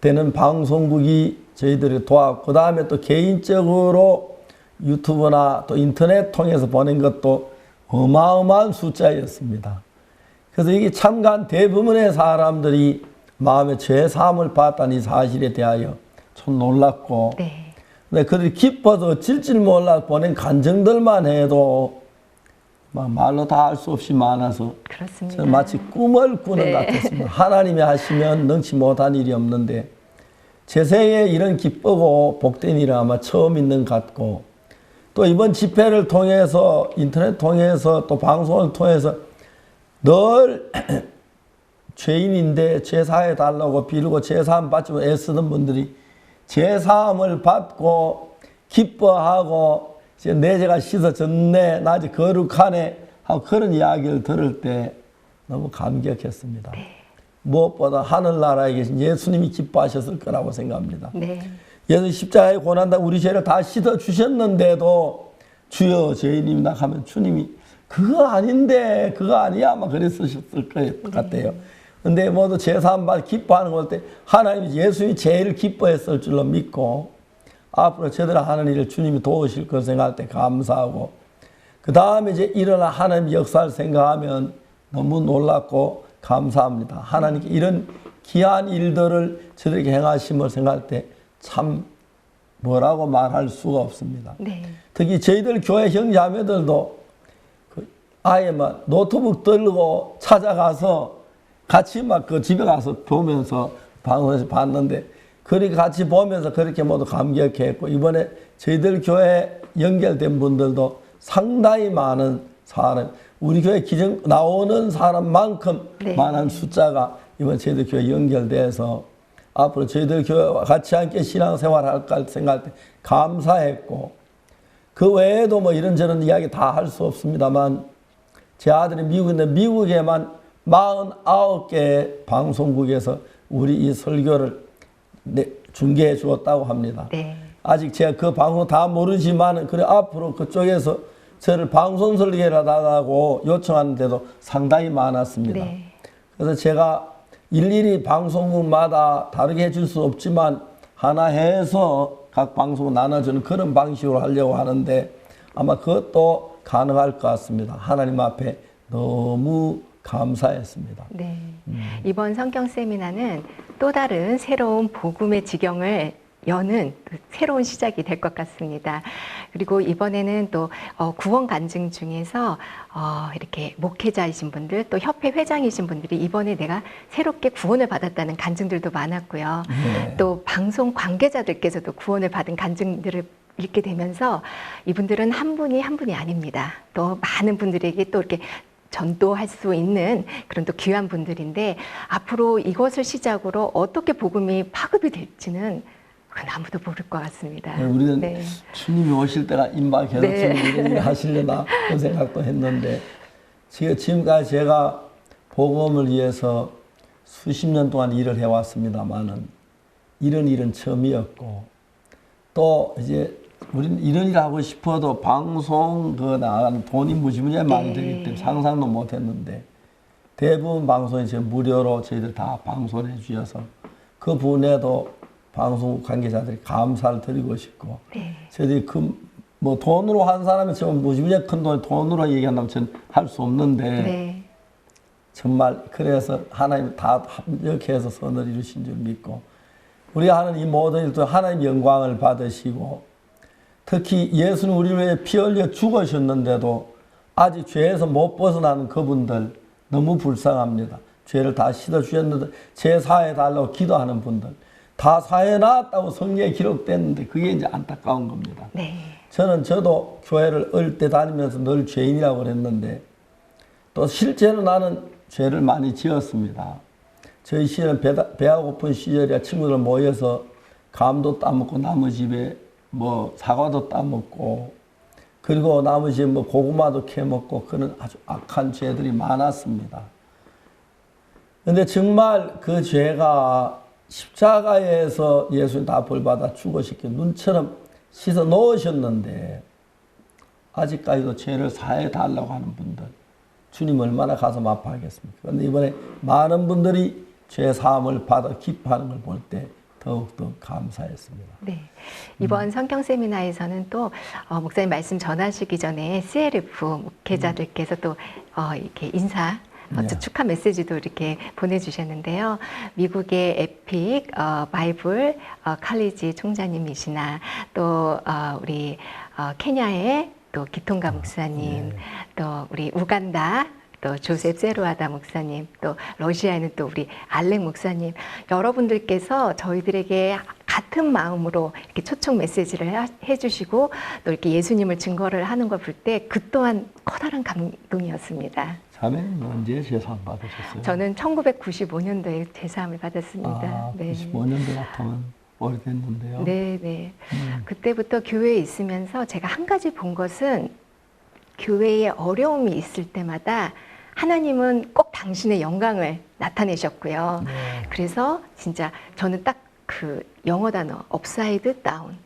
되는 방송국이 저희들이 도와고 그 다음에 또 개인적으로 유튜브나 또 인터넷 통해서 보낸 것도 어마어마한 숫자였습니다. 그래서 이게 참가한 대부분의 사람들이 마음에 죄사함을 받았다는 이 사실에 대하여 참 놀랐고 네. 근데 그들이 기뻐서 어쩔 줄 몰라 보낸 간증들만 해도 막 말로 다 할 수 없이 많아서 그렇습니다. 저는 마치 꿈을 꾸는 네. 것 같았습니다. 하나님이 하시면 능치 못한 일이 없는데 제 생에 이런 기쁘고 복된 일은 아마 처음 있는 것 같고 또 이번 집회를 통해서 인터넷 통해서 또 방송을 통해서 늘 죄인인데 죄사해 달라고 빌고 죄사함 받지 못 애쓰는 분들이 죄사함을 받고 기뻐하고 이제 내 죄가 씻어졌네 나 이제 거룩하네 하고 그런 이야기를 들을 때 너무 감격했습니다. 네. 무엇보다 하늘나라에 계신 예수님이 기뻐하셨을 거라고 생각합니다. 네. 예수 십자가에 고난다 우리 죄를 다 씻어 주셨는데도 주여 죄인입니다 하면 주님이 그거 아닌데 그거 아니야 아마 그랬으셨을 것 같아요. 근데 모두 제사함 받아 기뻐하는 걸 때 하나님이 예수님이 제일 기뻐했을 줄로 믿고 앞으로 제대로 하는 일을 주님이 도우실 걸 생각할 때 감사하고 그 다음에 이제 일어나 하나님 역사를 생각하면 너무 놀랍고 감사합니다. 하나님께 이런 귀한 일들을 저들에게 행하심을 생각할 때 참 뭐라고 말할 수가 없습니다. 네. 특히 저희들 교회 형제자매들도 아예 막 노트북 들고 찾아가서 같이 막 그 집에 가서 보면서 방송에서 봤는데 그렇게 같이 보면서 그렇게 모두 감격했고 이번에 저희들 교회 연결된 분들도 상당히 많은 사람 우리 교회 기증 나오는 사람만큼 네. 많은 숫자가 이번 저희들 교회 연결돼서 앞으로 저희들 교회와 같이 함께 신앙생활을 할까 생각할 때 감사했고 그 외에도 뭐 이런저런 이야기 다 할 수 없습니다만 제 아들이 미국인데 미국에만 49개 방송국에서 우리 이 설교를 중계해 주었다고 합니다. 네. 아직 제가 그 방송 다 모르지만 그래 앞으로 그쪽에서 저를 방송 설계를 하다고 요청하는데도 상당히 많았습니다. 네. 그래서 제가 일일이 방송국마다 다르게 해줄 수 없지만 하나 해서 각 방송을 나눠주는 그런 방식으로 하려고 하는데 아마 그것도 가능할 것 같습니다. 하나님 앞에 너무 감사했습니다. 네. 이번 성경 세미나는 또 다른 새로운 복음의 지경을 여는 새로운 시작이 될 것 같습니다. 그리고 이번에는 또 구원 간증 중에서 이렇게 목회자이신 분들 또 협회 회장이신 분들이 이번에 내가 새롭게 구원을 받았다는 간증들도 많았고요. 네. 또 방송 관계자들께서도 구원을 받은 간증들을 읽게 되면서 이분들은 한 분이 아닙니다. 또 많은 분들에게 또 이렇게 전도할 수 있는 그런 또 귀한 분들인데 앞으로 이것을 시작으로 어떻게 복음이 파급이 될지는 그건 아무도 모를 것 같습니다. 네, 우리는 네. 주님이 오실 때가 임박해서 네. 주님이 이런 일을 하시려나 그런 생각도 했는데 지금까지 제가 복음을 위해서 수십 년 동안 일을 해왔습니다만은 이런 일은 처음이었고 또 이제 우리는 이런 일 하고 싶어도 방송 나가는 돈이 무지무지하게 많이 들기 때문에 상상도 못했는데 대부분 방송이 지금 무료로 저희들 다 방송해 주셔서 그 부분에도 방송 관계자들이 감사를 드리고 싶고 저희들이 뭐 돈으로 한 사람이 지금 무지무지하게 큰 돈으로 얘기한다면 저는 할 수 없는데 정말 그래서 하나님 다 합력해서 선을 이루신 줄 믿고 우리가 하는 이 모든 일도 하나님 영광을 받으시고 특히 예수는 우리를 위해 피 흘려 죽으셨는데도 아직 죄에서 못 벗어나는 그분들 너무 불쌍합니다. 죄를 다 씻어주셨는데 제 사해 달라고 기도하는 분들 다 사해놨다고 성경에 기록됐는데 그게 이제 안타까운 겁니다. 저도 교회를 어릴 때 다니면서 늘 죄인이라고 그랬는데 또 실제로 나는 죄를 많이 지었습니다. 저희 시절은 배가 고픈 시절이야 친구들 모여서 감도 따먹고 나무 집에 뭐 사과도 따먹고 그리고 나무 집에 뭐 고구마도 캐먹고 그런 아주 악한 죄들이 많았습니다. 근데 정말 그 죄가 십자가에서 예수님 다 벌받아 죽으시기 눈처럼 씻어 놓으셨는데 아직까지도 죄를 사해 달라고 하는 분들 주님 얼마나 가슴 아파하겠습니까? 그런데 이번에 많은 분들이 죄 사함을 받아 기뻐하는 걸 볼 때 더욱더 감사했습니다. 네. 이번 성경 세미나에서는 또 목사님 말씀 전하시기 전에 CLF 목회자들께서 또 이렇게 인사 축하 메시지도 이렇게 보내주셨는데요. 미국의 에픽 바이블 칼리지 총장님이시나 또 우리 케냐의 또 기통가 목사님, 또 우리 우간다 또 조셉 세루아다 목사님, 또 러시아에는 또 우리 알렉 목사님, 여러분들께서 저희들에게 같은 마음으로 이렇게 초청 메시지를 해주시고 또 이렇게 예수님을 증거를 하는 걸 볼 때 그 또한 커다란 감동이었습니다. 자매는 언제 제사함 받으셨어요? 저는 1995년도에 제사함을 받았습니다. 95년도 같으면 오래됐는데요. 네. 그때부터 교회에 있으면서 제가 한 가지 본 것은 교회에 어려움이 있을 때마다 하나님은 꼭 당신의 영광을 나타내셨고요. 그래서 진짜 저는 딱 그 영어 단어 업사이드 다운.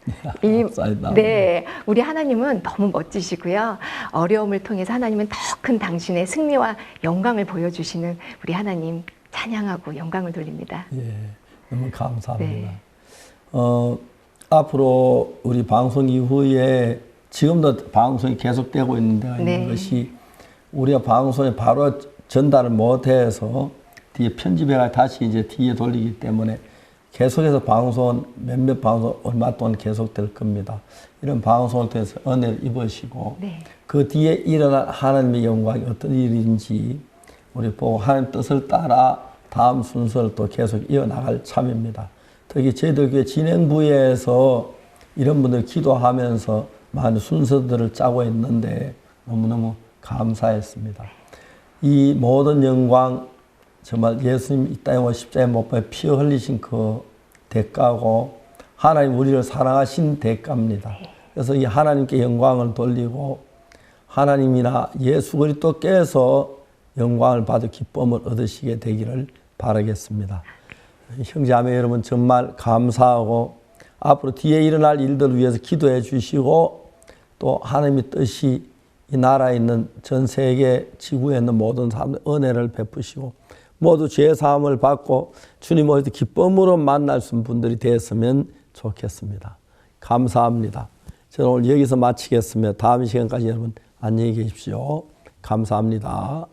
네, 우리 하나님은 너무 멋지시고요. 어려움을 통해서 하나님은 더 큰 당신의 승리와 영광을 보여주시는 우리 하나님 찬양하고 영광을 돌립니다. 예, 너무 감사합니다. 앞으로 우리 방송 이후에 지금도 방송이 계속되고 있는 데가 있는 것이 우리가 방송에 바로 전달을 못해서 뒤에 편집해가 다시 이제 뒤에 돌리기 때문에 계속해서 방송은 몇몇 방송 얼마 동안 계속될 겁니다. 이런 방송을 통해서 은혜를 입으시고 그 뒤에 일어날 하나님의 영광이 어떤 일인지 우리 보고 하나님 뜻을 따라 다음 순서를 또 계속 이어나갈 참입니다. 특히 저희들 교회 진행부에서 이런 분들 기도하면서 많은 순서들을 짜고 있는데 너무너무 감사했습니다. 이 모든 영광 정말 예수님 이 땅에 오셔 십자가에 못 박혀 피 흘리신 그 대가고 하나님 우리를 사랑하신 대가입니다. 그래서 이 하나님께 영광을 돌리고 하나님이나 예수 그리스도께서 영광을 받아 기쁨을 얻으시게 되기를 바라겠습니다. 형제자매 여러분 정말 감사하고 앞으로 뒤에 일어날 일들을 위해서 기도해 주시고 또 하나님의 뜻이 이 나라에 있는 전 세계 지구에 있는 모든 사람들 은혜를 베푸시고 모두 죄 사함을 받고 주님 오실 때 기쁨으로 만날 수 있는 분들이 되었으면 좋겠습니다. 감사합니다. 저는 오늘 여기서 마치겠습니다. 다음 시간까지 여러분 안녕히 계십시오. 감사합니다.